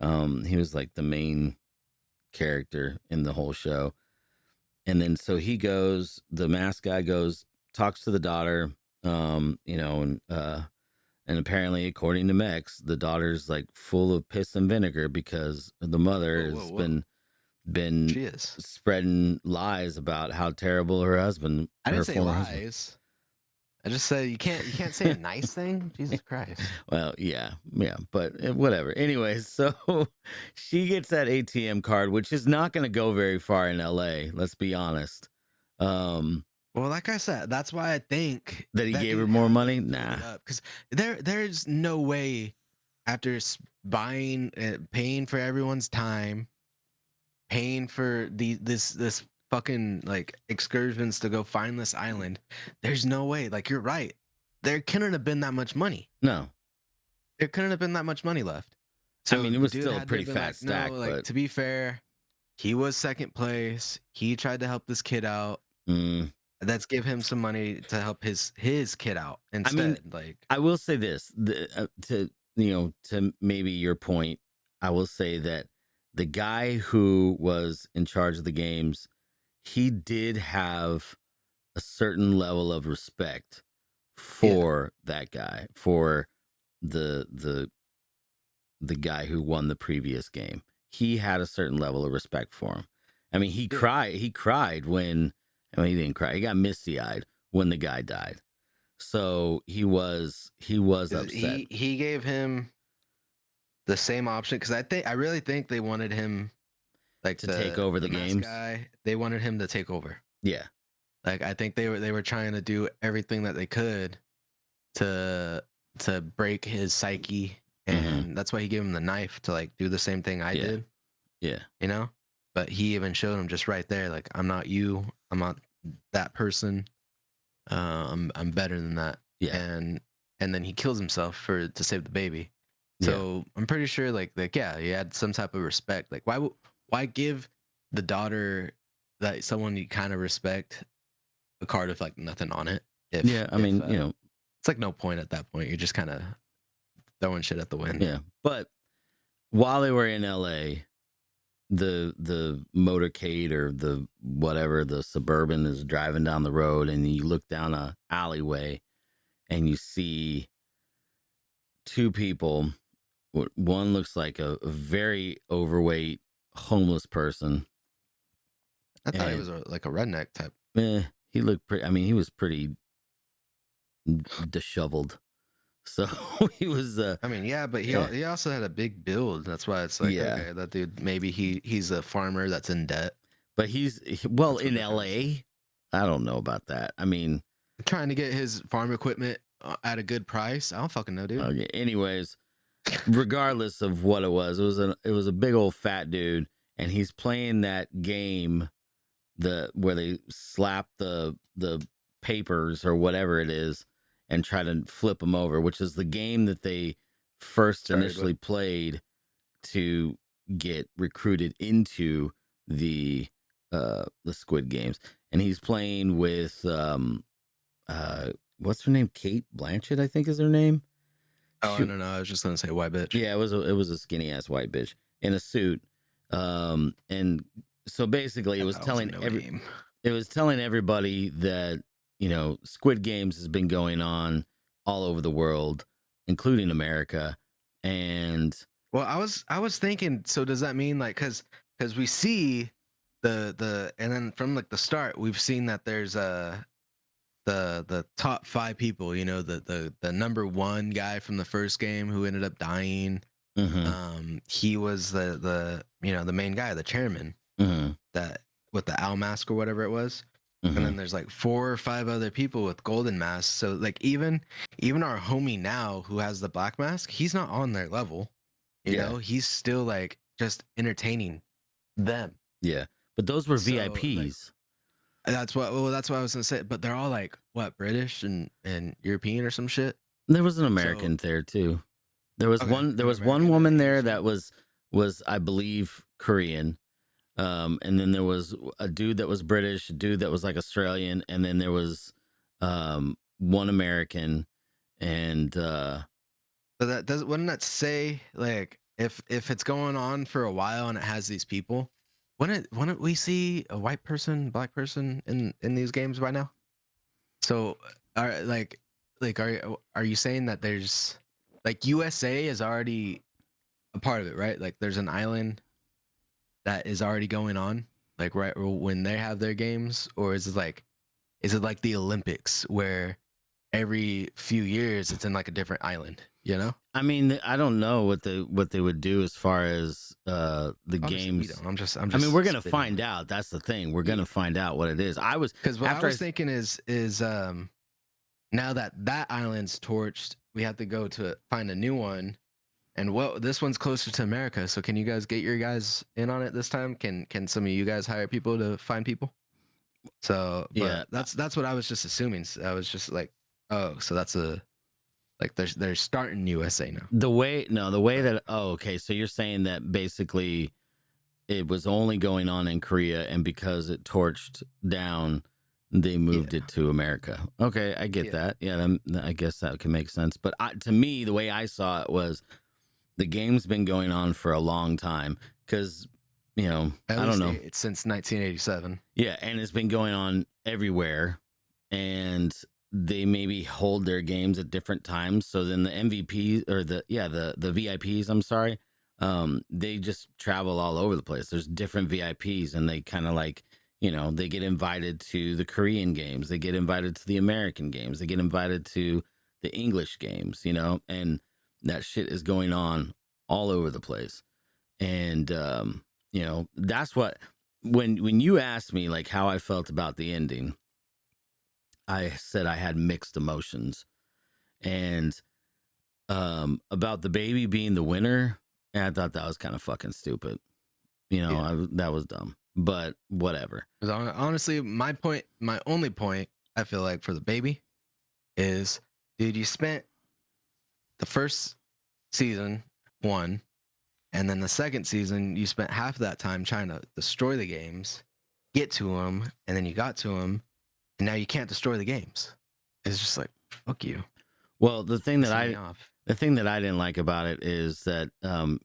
He was like the main character in the whole show. And then so he goes, the masked guy goes, talks to the daughter, and apparently, according to Mex, the daughter's like full of piss and vinegar because the mother has been She is. spreading lies about how terrible her husband. I didn't her say former lies. husband. I just said you can't say a nice thing. Jesus Christ. Well, yeah, but whatever. Anyways, so she gets that ATM card, which is not going to go very far in LA. Let's be honest. Well, like I said, that's why I think that he that gave her dude more had to money. fill it Nah, up, because there's no way after buying, paying for everyone's time, paying for this fucking like excursions to go find this island. There's no way. Like you're right. There couldn't have been that much money. no. There couldn't have been that much money left. I mean, it was dude still a had to pretty have been fat like, stack, no, like but to be fair, he was second place. He tried to help this kid out. Let's give him some money to help his kid out instead. I mean, like I will say this to maybe your point. I will say that the guy who was in charge of the games, he did have a certain level of respect for that guy, for the guy who won the previous game. He had a certain level of respect for him. I mean, he cried when, I mean, he didn't cry. He got misty-eyed when the guy died. So he was upset. He gave him the same option, because I really think they wanted him like to take over the games. Guy, they wanted him to take over. Yeah. Like I think they were trying to do everything that they could to break his psyche, and that's why he gave him the knife to like do the same thing I did. Yeah. You know? But he even showed him just right there, like, I'm not you, I'm not that person. I'm better than that. Yeah. And then he kills himself to save the baby. So I'm pretty sure like yeah, he had some type of respect. Like why give the daughter that someone you kind of respect a card with like nothing on it? I mean, it's like no point at that point. You're just kind of throwing shit at the wind. Yeah. But while they were in LA, the motorcade or the whatever, the Suburban is driving down the road, and you look down a alleyway and you see two people. One looks like a very overweight homeless person. I thought he was like a redneck type. He looked pretty, I mean, he was pretty disheveled. So he was. I mean, yeah, but he also had a big build. That's why it's like, okay, that dude, maybe he's a farmer that's in debt. But well, in LA, I don't know about that. I mean, trying to get his farm equipment at a good price. I don't fucking know, dude. Okay. Anyways, regardless of what it was a big old fat dude, and he's playing that game, where they slap the papers or whatever it is and try to flip them over, which is the game that they first initially played to get recruited into the Squid Games, and he's playing with what's her name? Kate Blanchett, I think is her name. Oh, I She, don't know. I was just gonna say white bitch. yeah, it was a skinny ass white bitch in a suit. And so basically, Yeah, that was a no name. it was telling everybody that Squid Games has been going on all over the world, including America, and Well, I was thinking. So does that mean like because we see the and then from like the start we've seen that there's the top 5 people. The number one guy from the first game who ended up dying. mhm, He was the main guy, the chairman mhm, that with the owl mask or whatever it was. And mhm. then there's like 4 or 5 other people with golden masks. So like even our homie now who has the black mask, he's not on their level. Yeah, He's still like just entertaining them. yeah. But those were So like VIPs. that's what I was gonna say. But they're all like what, British and European or some shit. There was an So American there too. There was okay, one. There an was one American and woman an there Asian. that was I believe Korean. And then there was a dude that was British, a dude that was like Australian, and then there was one American, and But that does wouldn't that say like if it's going on for a while and it has these people, wouldn't we see a white person, black person in these games by now? So are are you saying that there's like USA is already a part of it, right? Like there's an island that is already going on, like right when they have their games, or is it like the Olympics where every few years it's in like a different island, you know? I mean, I don't know what they would do as far as the Obviously, we games. don't. I'm I mean, just we're gonna spitting. find out. That's the thing. We're Yeah. gonna find out what it is. I was Because what I after was thinking is now that island's torched, we have to go to find a new one. And this one's closer to America. So can you guys get your guys in on it this time? Can some of you guys hire people to find people? So, yeah. but that's what I was just assuming. So I was just like, oh, so that's a like they're starting USA now. The way no, the way But that okay, so you're saying that basically it was only going on in Korea, and because it torched down, they moved yeah, it to America. Okay, I get yeah, that. Yeah, I guess that can make sense. But to me, the way I saw it was the game's been going on for a long time because, at I don't least know. it's since 1987. Yeah, and it's been going on everywhere, and they maybe hold their games at different times. So then the MVP or the VIPs, I'm sorry, they just travel all over the place. There's different VIPs, and they kind of like they get invited to the Korean games, they get invited to the American games, they get invited to the English games, and that shit is going on all over the place, and that's what when you asked me like how I felt about the ending, I said I had mixed emotions. And about the baby being the winner, I thought that was kind of fucking stupid. Yeah. That was dumb. But whatever. 'Cause honestly, my only point, I feel like for the baby is, dude, you spent the first season one, and then the second season you spent half of that time trying to destroy the games, get to them, and then you got to them, and now you can't destroy the games. It's just like fuck you, Well, the thing that pissing me I off. the thing that I didn't like about it is that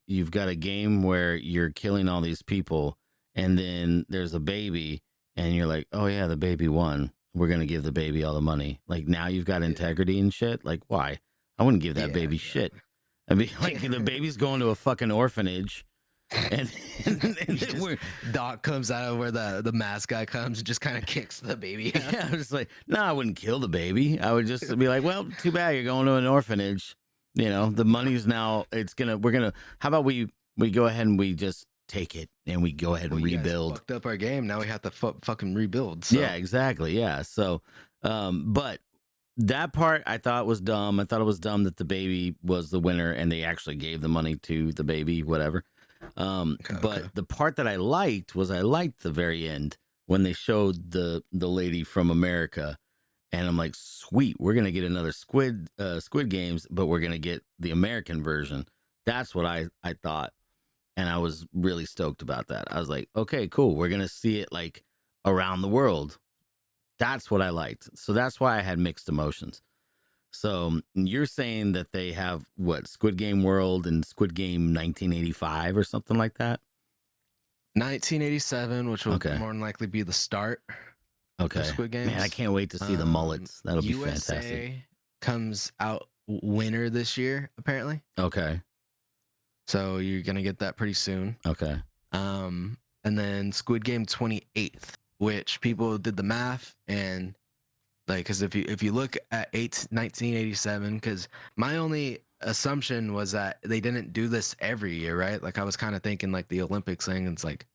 you've got a game where you're killing all these people, and then there's a baby, and you're like, oh yeah, the baby won. We're gonna give the baby all the money. Like now you've got Yeah, integrity and shit. Like why? I wouldn't give that yeah, baby shit. exactly. I mean, like the baby's going to a fucking orphanage, and, and You then just we're Doc comes out of where the mask guy comes and just kind of kicks the baby out. yeah, I was like, no, I wouldn't kill the baby. I would just be like, well, too bad you're going to an orphanage. The money's now. We're gonna. How about we go ahead and we just take it and we go ahead Well, and you guys rebuild. fucked up our game. Now we have to fucking rebuild. Yeah, So exactly. Yeah. So, but that part I thought was dumb. I thought it was dumb that the baby was the winner and they actually gave the money to the baby, whatever. okay, But okay. the part that I liked was I liked the very end when they showed the lady from America, and I'm like, sweet, we're gonna get another Squid Games, but we're gonna get the American version. That's what I thought, and I was really stoked about that. I was like, okay, cool. We're gonna see it like around the world. That's what I liked. So that's why I had mixed emotions. So you're saying that they have what, Squid Game World and Squid Game 1985 or something like that? 1987, which will Okay. more than likely be the start of Okay. Squid Man, I Games. can't wait to see the mullets. That'll be fantastic. USA comes out winter this year, apparently. Okay. So you're gonna get that pretty soon. Okay. And then Squid Game 28th, which people did the math and like, because if you look at 1987, because my only assumption was that they didn't do this every year, right? Like I was kind of thinking like the Olympics thing. It's like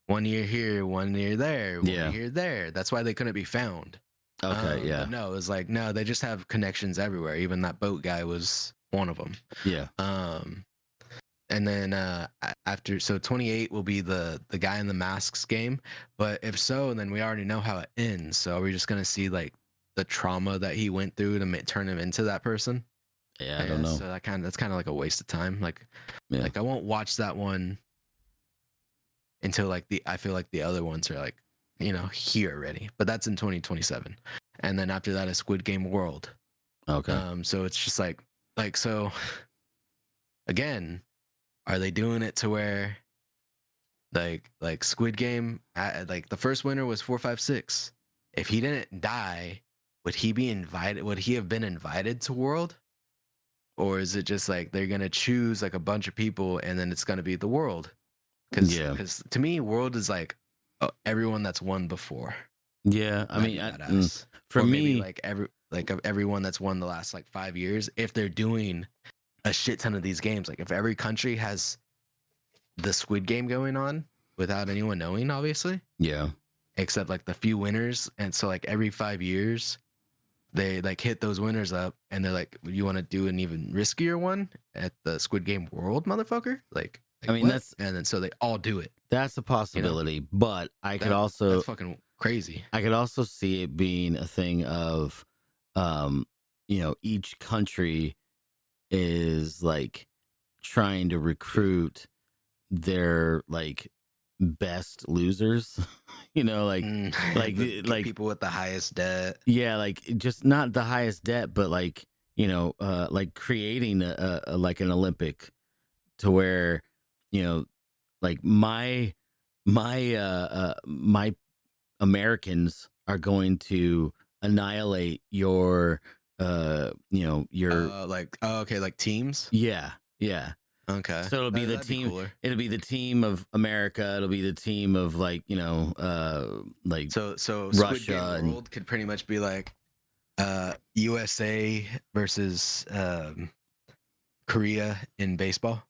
1 year here, 1 year there, one Yeah. year there. That's why they couldn't be found. Okay. Yeah. But no, it was like no, they just have connections everywhere. Even that boat guy was one of them. Yeah. And then after, so 28 will be the guy in the masks game. But if so, then we already know how it ends. So are we just gonna see like the trauma that he went through to turn him into that person? Yeah. I don't know. So that's kind of like a waste of time. Like, Yeah. like I won't watch that one until like I feel like the other ones are like, here already. But that's in 2027, and then after that is Squid Game World. Okay. So it's just like so. Again, are they doing it to where like Squid Game, like the first winner was 456. If he didn't die, would he be invited? Would he have been invited to World? Or is it just like they're gonna choose like a bunch of people and then it's gonna be the World? Yeah. Because to me, World is like everyone that's won before. Yeah. I That'd mean, be badass. for Or maybe me, like of everyone that's won the last like 5 years. If they're doing a shit ton of these games, like if every country has the Squid Game going on without anyone knowing, obviously, yeah. except like the few winners, and so like every 5 years they like hit those winners up, and they're like, "You want to do an even riskier one at the Squid Game World, motherfucker?" I mean, what? And then so they all do it. that's a possibility, but I could That's fucking crazy. I could also see it being a thing of, each country is like trying to recruit their like best losers, like people with the highest debt. yeah, like just not the highest debt, but like like creating a like an Olympic to where like my Americans are going to annihilate your your Okay, like teams. yeah. Okay, So it'll be the that'd be team. cooler. It'll be the team of America. It'll be the team of like like So Squid Game Russia and World could pretty much be like USA versus Korea in baseball.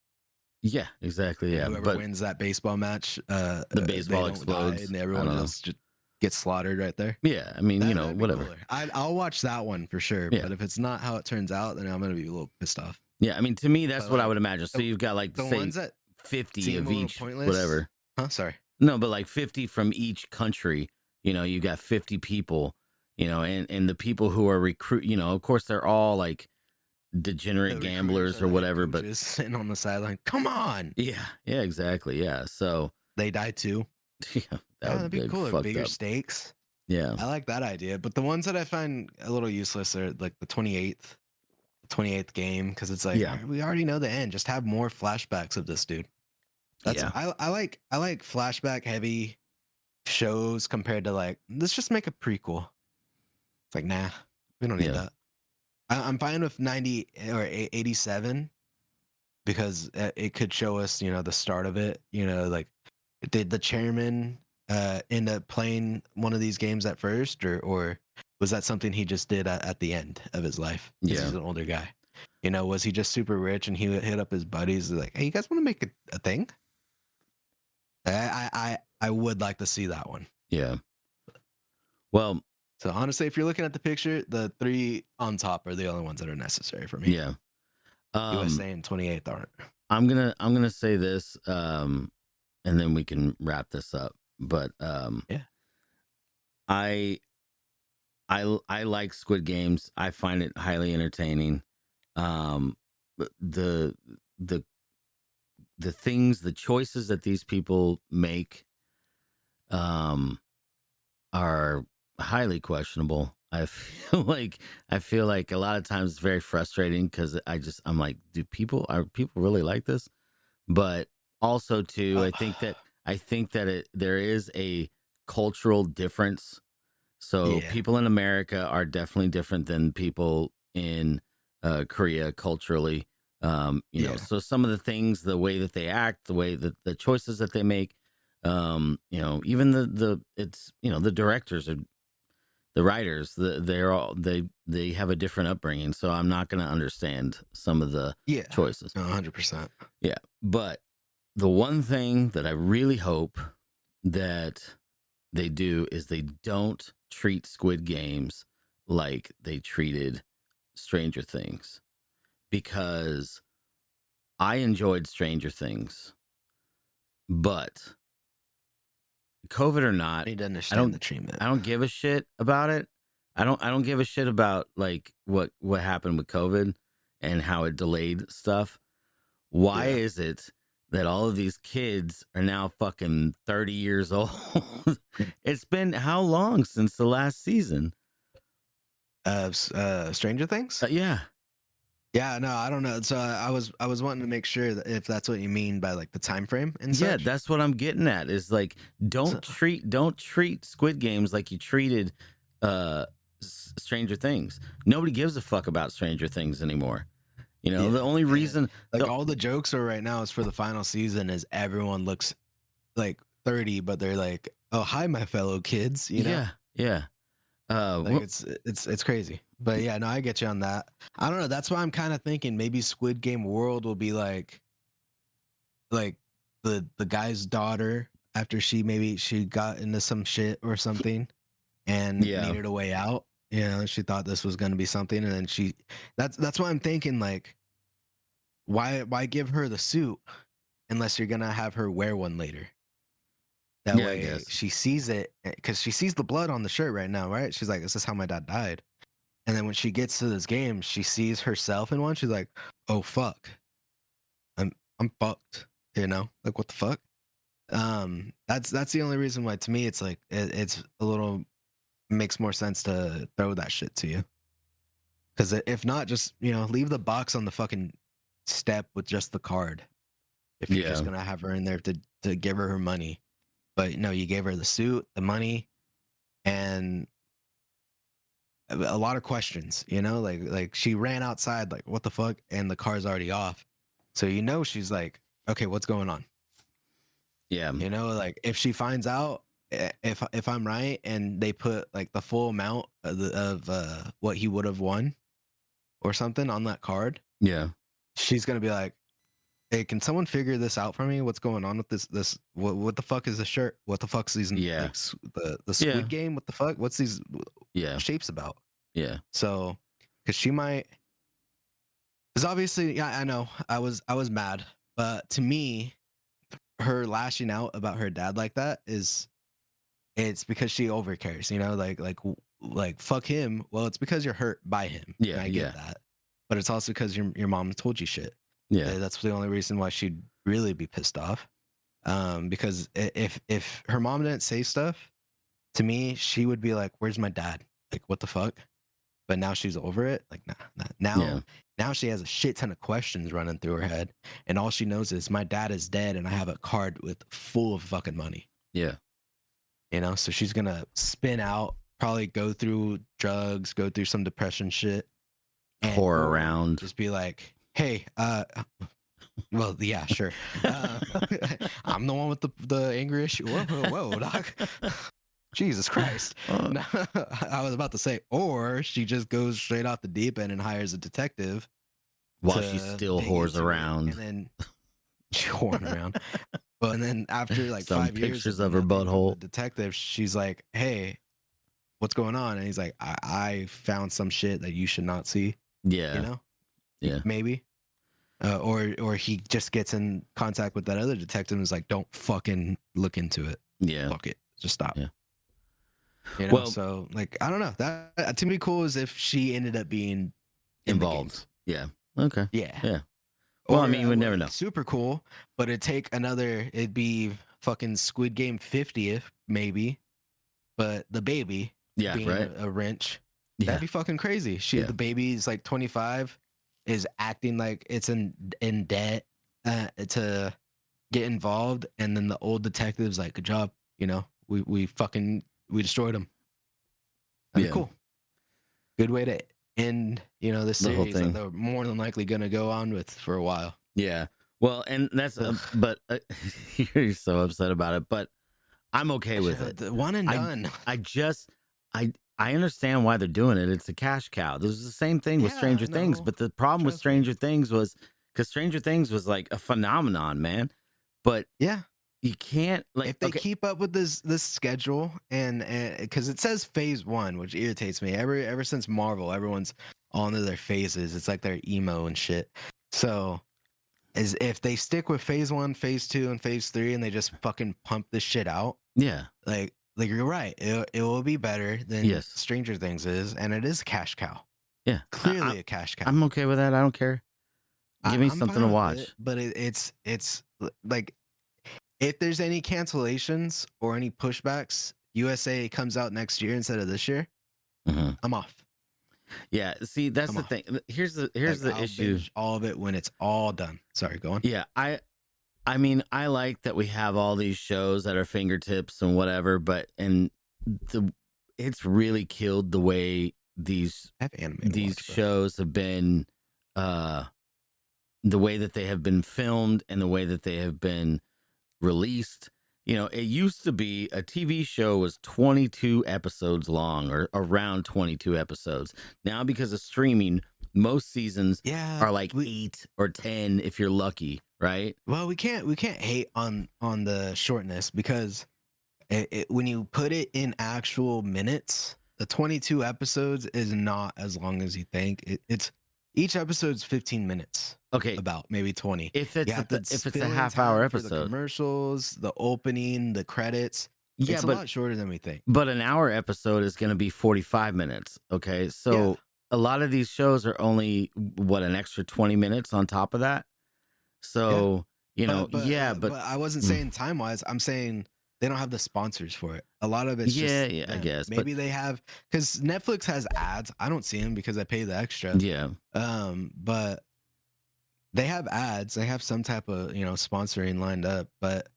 yeah, exactly, yeah. Whoever But wins that baseball match, the they baseball don't die, explodes. and I everyone don't know. else just gets slaughtered right there. Yeah, I mean, That'd be whatever. cooler. I'll watch that one for sure. Yeah, But if it's not how it turns out, then I'm gonna be a little pissed off. yeah. I mean, to me, that's But what I like would imagine. So you've got like the say ones that 50 seem of a little each, pointless. whatever. Huh? Sorry. No, but like 50 from each country. You got 50 people. And the people who are recruit. Of course, they're all like degenerate The recruiters gamblers are or the head whatever. But coaches sitting on the sideline. Come on. yeah, exactly. Yeah. So They die too. yeah, That'd be cooler. fucked Bigger up. stakes. Yeah. I like that idea. But the ones that I find a little useless are like the 28th game, because it's like Yeah. we already know the end. Just have more flashbacks of this dude. That's Yeah. I like flashback heavy shows compared to like, let's just make a prequel. It's like, nah, we don't need Yeah. that. I'm fine with 90 or 87 because it could show us, the start of it. Like, did the chairman end up playing one of these games at first, or was that something he just did at the end of his life? 'Cause Yeah. he's an older guy. Was he just super rich and he would hit up his buddies like, hey, you guys want to make a thing? I would like to see that one. Yeah. Well, So honestly, if you're looking at the picture, the three on top are the only ones that are necessary for me. yeah. USA and 28th aren't. I'm gonna say this, and then we can wrap this up. But Yeah. I like Squid Games. I find it highly entertaining. The the things, the choices that these people make, are highly questionable. I feel like a lot of times it's very frustrating because I'm like, are people really like this? But also too, Uh, I think that there is a cultural difference. So yeah, people in America are definitely different than people in Korea culturally. yeah, So some of the things, the way that they act, the way that the choices that they make, even the directors are the writers, they have a different upbringing. So I'm not going to understand some of the yeah, choices. 100%. Yeah, but the one thing that I really hope that they do is they don't treat Squid Games like they treated Stranger Things, because I enjoyed Stranger Things, but COVID or not, I need to I understand the don't treatment. I don't give a shit about it. I don't give a shit about like what happened with COVID and how it delayed stuff. Why Yeah. is it that all of these kids are now fucking 30 years old? It's been how long since the last season? Stranger Things. Yeah. Yeah, no, I don't know. So I was wanting to make sure that if that's what you mean by like the time frame and Yeah, such. that's what I'm getting at. Is like So, don't treat Squid Games like you treated uh Stranger Things. Nobody gives a fuck about Stranger Things anymore. The yeah, only and reason like the all the jokes are right now is for the final season is everyone looks like 30, but they're like, "Oh, hi, my fellow kids," you know? yeah, yeah. Like it's crazy. But yeah, no, I get you on that. I don't know. That's why I'm kind of thinking maybe Squid Game World will be like the guy's daughter after she got into some shit or something and yeah. needed a way out. You know, she thought this was going to be something, and then that's why I'm thinking like, why give her the suit unless you're gonna have her wear one later. That Yeah, I way guess. she sees it because she sees the blood on the shirt right now, right? She's like, "This is how my dad died." And then when she gets to this game, she sees herself in one. She's like, "Oh fuck, I'm fucked." You know, like what the fuck? That's the only reason why to me it's like it's a little makes more sense to throw that shit to you. Because if not, just leave the box on the fucking step with just the card. If you're just Yeah. gonna have her in there to give her money, but no, you gave her the suit, the money, and a lot of questions. Like she ran outside, like what the fuck, and the car's already off. So she's like, okay, what's going on? Yeah. Like if she finds out, if I'm right, and they put like the full amount of what he would have won or something on that card, Yeah. she's gonna be like, "Hey, can someone figure this out for me? What's going on with this? What the fuck is this shirt? What the fuck's these Yeah. like the Yeah. Squid Game? What the fuck? What's these Yeah. shapes about?" Yeah. So, because she might, because obviously, yeah, I know, I was mad, but to me, her lashing out about her dad like that it's because she overcares, like fuck him. Well, it's because you're hurt by him, and Yeah. I get Yeah. that, but it's also because your mom told you shit. Yeah. That's the only reason why she'd really be pissed off. Because if her mom didn't say stuff to me, she would be like, "Where's my dad? Like, what the fuck?" But now she's over it. Like, nah. Yeah. Now she has a shit ton of questions running through her head, and all she knows is my dad is dead, and I have a card with full of fucking money. Yeah. So she's gonna spin out, probably go through drugs, go through some depression shit, Whore or around. just be like, "Hey, well, yeah, sure. Uh, I'm the one with the anger issue. Whoa, doc. Jesus Christ. Uh, No, I was about to say, or she just goes straight off the deep end and hires a detective while she to still dig whores into it, and around. then horn around. But and then after like Some 5 years pictures of of her nothing from the butthole. detective, she's like, "Hey, what's going on?" And he's like, I found some shit that you should not see. You Yeah. know, Yeah. maybe. Or he just gets in contact with that other detective and is like, "Don't fucking look into it. Yeah. Fuck it, just stop." Yeah. You know. Well, So like, I don't know. That to me cool is if she ended up being in the involved. games. Yeah. Okay. Yeah. Yeah. Well, I Or mean, you would never know. super cool, but it'd be fucking Squid Game 50th, maybe. But the baby Yeah, being right. a wrench, Yeah, that'd be fucking crazy. yeah, The baby's like 25, is acting like it's in debt to get involved, and then the old detective's like, "Good job, we destroyed him." That'd be yeah. cool. Good way to end, the The whole series that thing. they're more than likely gonna go on with for a while. Yeah. Well, and that's Ugh. but you're so upset about it, but I'm okay with it. The one and I done. I just I understand why they're doing it. It's a cash cow. This is the same thing with Yeah, Stranger Things, no, but the problem with trust me. Stranger Things was because Stranger Things was like a phenomenon, man. But Yeah, you can't like if they okay, keep up with this schedule, and because it says phase one, which irritates me. Ever since Marvel, everyone's on to their phases. It's like they're emo and shit. So is if they stick with phase one, phase two, and phase three, and they just fucking pump this shit out, yeah, like you're right, it will be better than yes, Stranger Things is, and it is a cash cow. yeah. Clearly a cash cow. I'm okay with that. I don't care. Give me I'm something fine to with it, watch. but it's like, if there's any cancellations or any pushbacks, USA comes out next year instead of this year, Hmm. I'm off. Yeah. See, that's I'm the off. thing. Here's Like, the I'll issue. binge all of it when it's all done. Sorry, go on. Yeah, I mean, I like that we have all these shows at our fingertips and whatever, but the it's really killed the way I have anime to these watch, bro. shows have been uh the way that they have been filmed and the way that they have been released. You know, it used to be a TV show was 22 episodes long or around 22 episodes. Now because of streaming, most seasons Yeah, are like 8 or 10 if you're lucky, right? well, we can't hate on the shortness, because when you put it in actual minutes, the 22 episodes is not as long as you think. It's each episode's 15 minutes, Okay, about maybe 20. if You it's have to if it's a fill in half hour time for the episode. commercials, the opening, the credits. Yeah, It's a lot shorter than we think. but an hour episode is going to be 45 minutes, okay? Yeah, So a lot of these shows are only what an extra 20 minutes on top of that. yeah. So, yeah, but But I wasn't mm, saying time wise. I'm saying they don't have the sponsors for it. A lot of it's yeah, just yeah, I them. guess. But Maybe they have, because Netflix has ads. I don't see them because I pay the extra. yeah. But they have ads. They have some type of sponsoring lined up, but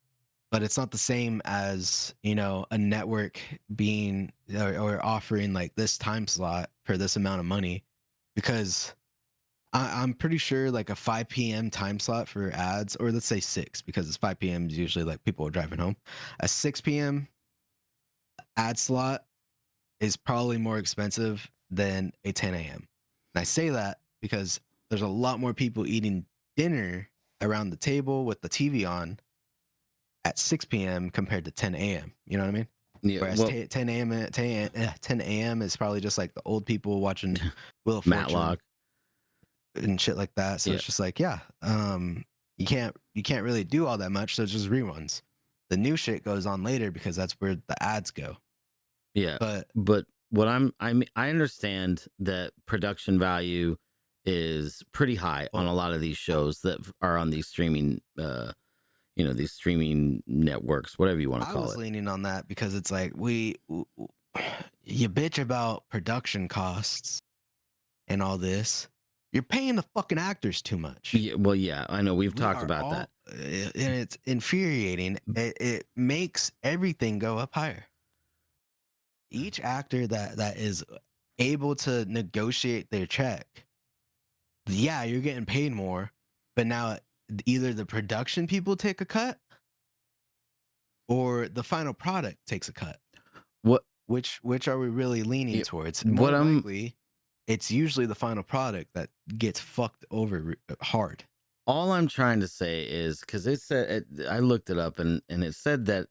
it's not the same as a network being, or offering like this time slot for this amount of money, because I'm pretty sure like a 5 p.m. time slot for ads, or let's say 6, because it's 5 p.m. is usually like people are driving home. A 6 p.m. ad slot is probably more expensive than a 10 a.m. And I say that because there's a lot more people eating dinner around the table with the TV on at 6 p.m. compared to 10 a.m. You know what I mean? Yeah, Whereas well, 10 a.m. 10 a.m. is probably just like the old people watching Wheel of Fortune Matlock. and shit like that. So Yeah. it's just like, yeah, you can't really do all that much. So it's just reruns. The new shit goes on later because that's where the ads go. Yeah. But But I understand that production value is pretty high on well, a lot of these shows that are on these streaming these streaming networks, whatever you want to I call was it. leaning on that because it's like you bitch about production costs and all this. You're paying the fucking actors too much. Yeah, well, yeah, I know we've We talked are about that. all, and it's infuriating. It makes everything go up higher. Each actor that is able to negotiate their check, yeah, you're getting paid more, but now either the production people take a cut or the final product takes a cut. What Which are we really leaning yeah, towards? More what than I'm likely, it's usually the final product that gets fucked over hard. all I'm trying to say is because I looked it up and it said that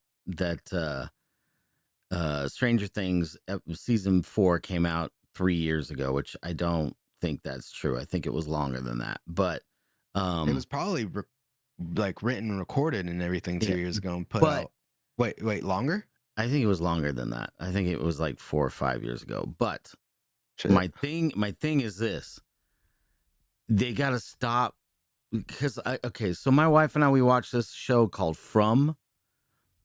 Stranger Things season 4 came out 3 years ago, which I don't think that's true. I think it was longer than that. But It was probably like written and recorded and everything yeah, 3 years ago and put but out. Wait, longer? I think it was longer than that. I think it was like 4 or 5 years ago. But Shit. my thing is this: they got to stop because so my wife and I, we watched this show called From,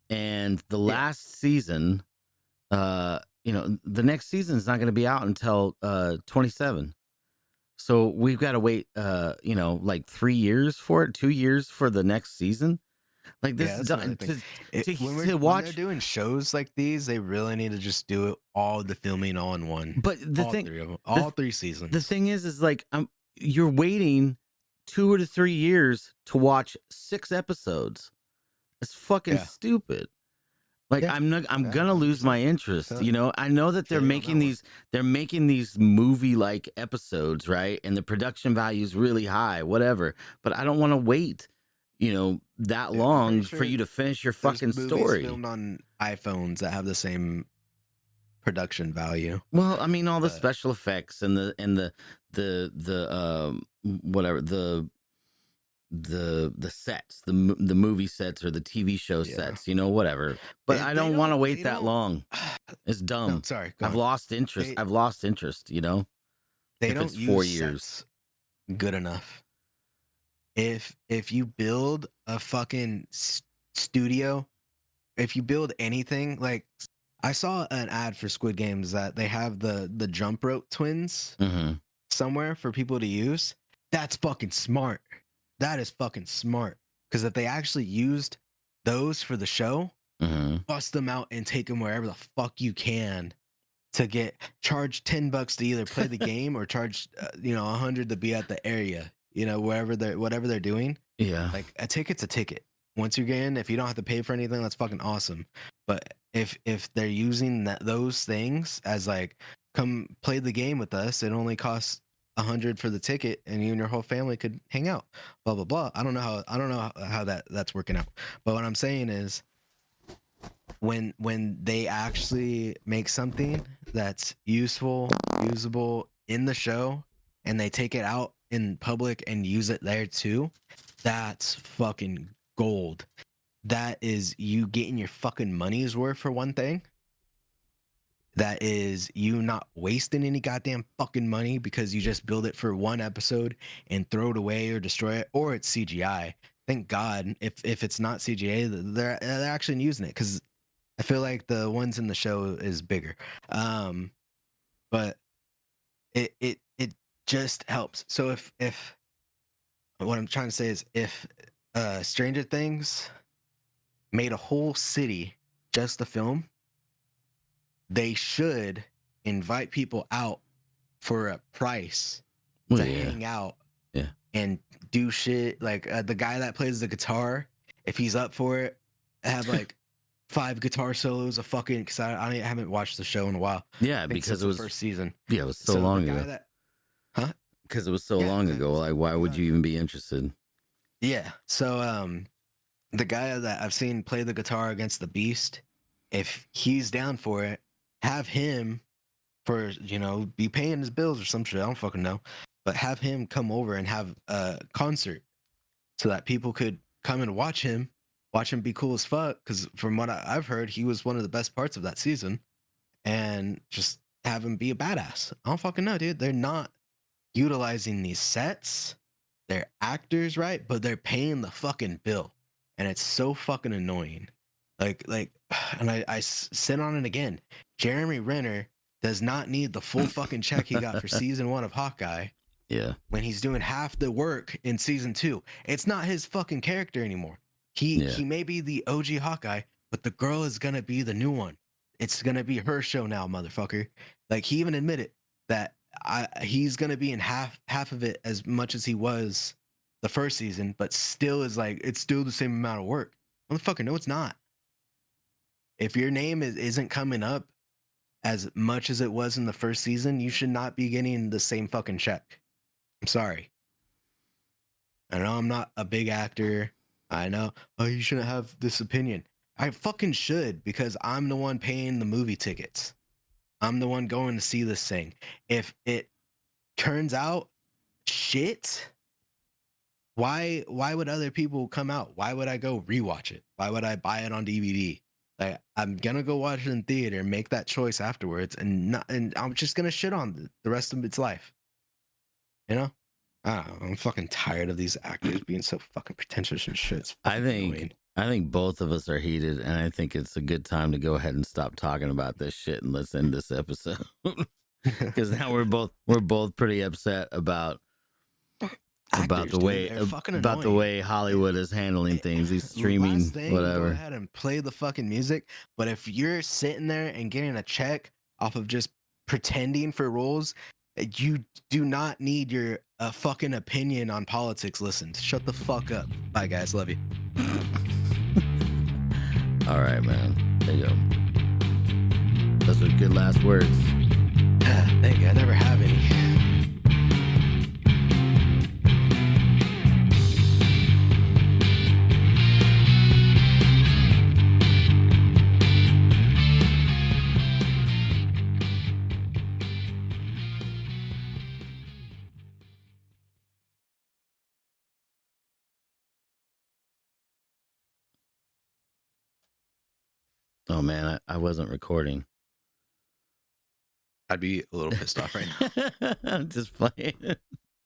and the Yeah. last season, the next season is not going to be out until 27. So we've got to wait, like 3 years for it, 2 years for the next season. Like this Yeah, is that's another done thing. to When they're watch. doing shows like these, they really need to just do it all the filming all in one. But All three of them, the all three the seasons. thing is like you're waiting 2 to 3 years to watch 6 episodes. It's fucking Yeah, stupid. Like yeah, I'm yeah, gonna lose my 100%. interest. So, I know that feel you on that one. they're making these movie like episodes, right? And the production value is really high, whatever. But I don't want to wait, that Dude, I'm pretty long for sure you to finish your there's fucking movies story. filmed on iPhones that have the same production value. Well, I mean all the But special effects and the whatever the sets, the movie sets or the TV show yeah, sets, whatever. But I don't want to they wait that don't. long. It's No, dumb. sorry, go I've on. lost interest. They I've lost interest, they if don't it's four use years. sets good enough. If you build a fucking studio, if you build anything, like I saw an ad for Squid Games that they have the jump rope twins Mm-hmm. somewhere for people to use. That's fucking smart. That is fucking smart. Because if they actually used those for the show, Mm-hmm. bust them out and take them wherever the fuck you can to charge $10 to either play the game or charge 100 to be at the area, whatever they're doing. Yeah. Like a ticket's a ticket. Once you're in, if you don't have to pay for anything, that's fucking awesome. But if they're using those things as like, come play the game with us, it only costs 100 for the ticket, and you and your whole family could hang out. Blah blah blah. I don't know how that's working out. But what I'm saying is, when they actually make something that's useful, usable in the show, and they take it out in public and use it there too, that's fucking gold. That is you getting your fucking money's worth for one thing. That is you not wasting any goddamn fucking money because you just build it for one episode and throw it away or destroy it, or it's CGI. Thank God if it's not CGI, they're actually using it, because I feel like the ones in the show is bigger. But it just helps. So if what I'm trying to say is, if Stranger Things made a whole city just to film, they should invite people out for a price Well, to yeah. hang out Yeah. and do shit. Like the guy that plays the guitar, if he's up for it, have like 5 guitar solos. Because I haven't watched the show in a while. Yeah, I think because since it was the first season. yeah, it was so So long the guy ago. huh? Because it was so Yeah, long exactly. ago. Like, why would you even be interested? Yeah. So the guy that I've seen play the guitar against the Beast, if he's down for it, have him for, be paying his bills or some shit. I don't fucking know. But have him come over and have a concert so that people could come and watch him be cool as fuck. Because from what I've heard, he was one of the best parts of that season. And just have him be a badass. I don't fucking know, dude. They're not utilizing these sets. They're actors, right? But they're paying the fucking bill. And it's so fucking annoying. Like, and I sit on it again. Jeremy Renner does not need the full fucking check he got for season 1 of Hawkeye Yeah. when he's doing half the work in season 2. It's not his fucking character anymore. He may be the OG Hawkeye, but the girl is gonna be the new one. It's gonna be her show now, motherfucker. Like, he even admitted that he's gonna be in half of it as much as he was the first season, but still is like, it's still the same amount of work. Motherfucker, no, it's not. If your name isn't coming up as much as it was in the first season, you should not be getting the same fucking check. I'm sorry. I know I'm not a big actor. I know, oh, you shouldn't have this opinion. I fucking should, because I'm the one paying the movie tickets. I'm the one going to see this thing. If it turns out shit, why would other people come out? Why would I go rewatch it? Why would I buy it on DVD? Like, I'm gonna go watch it in theater and make that choice afterwards, and I'm just gonna shit on the rest of its life. You know, I don't know, I'm fucking tired of these actors being so fucking pretentious and shit. It's I fucking think annoying. I think both of us are heated, and I think it's a good time to go ahead and stop talking about this shit and let's end this episode. Because now we're both pretty upset about Actors, the dude, way they're fucking about the annoying. way Hollywood is handling things. These Last streaming thing, go whatever. ahead and play the fucking music. But if you're sitting there and getting a check off of just pretending for roles, you do not need your fucking opinion on politics listened. Shut the fuck up. Bye, guys. Love you. All right, man. There you go. Those are good last words. Thank you. I never have any. Oh man, I wasn't recording. I'd be a little pissed off right now. I'm just playing.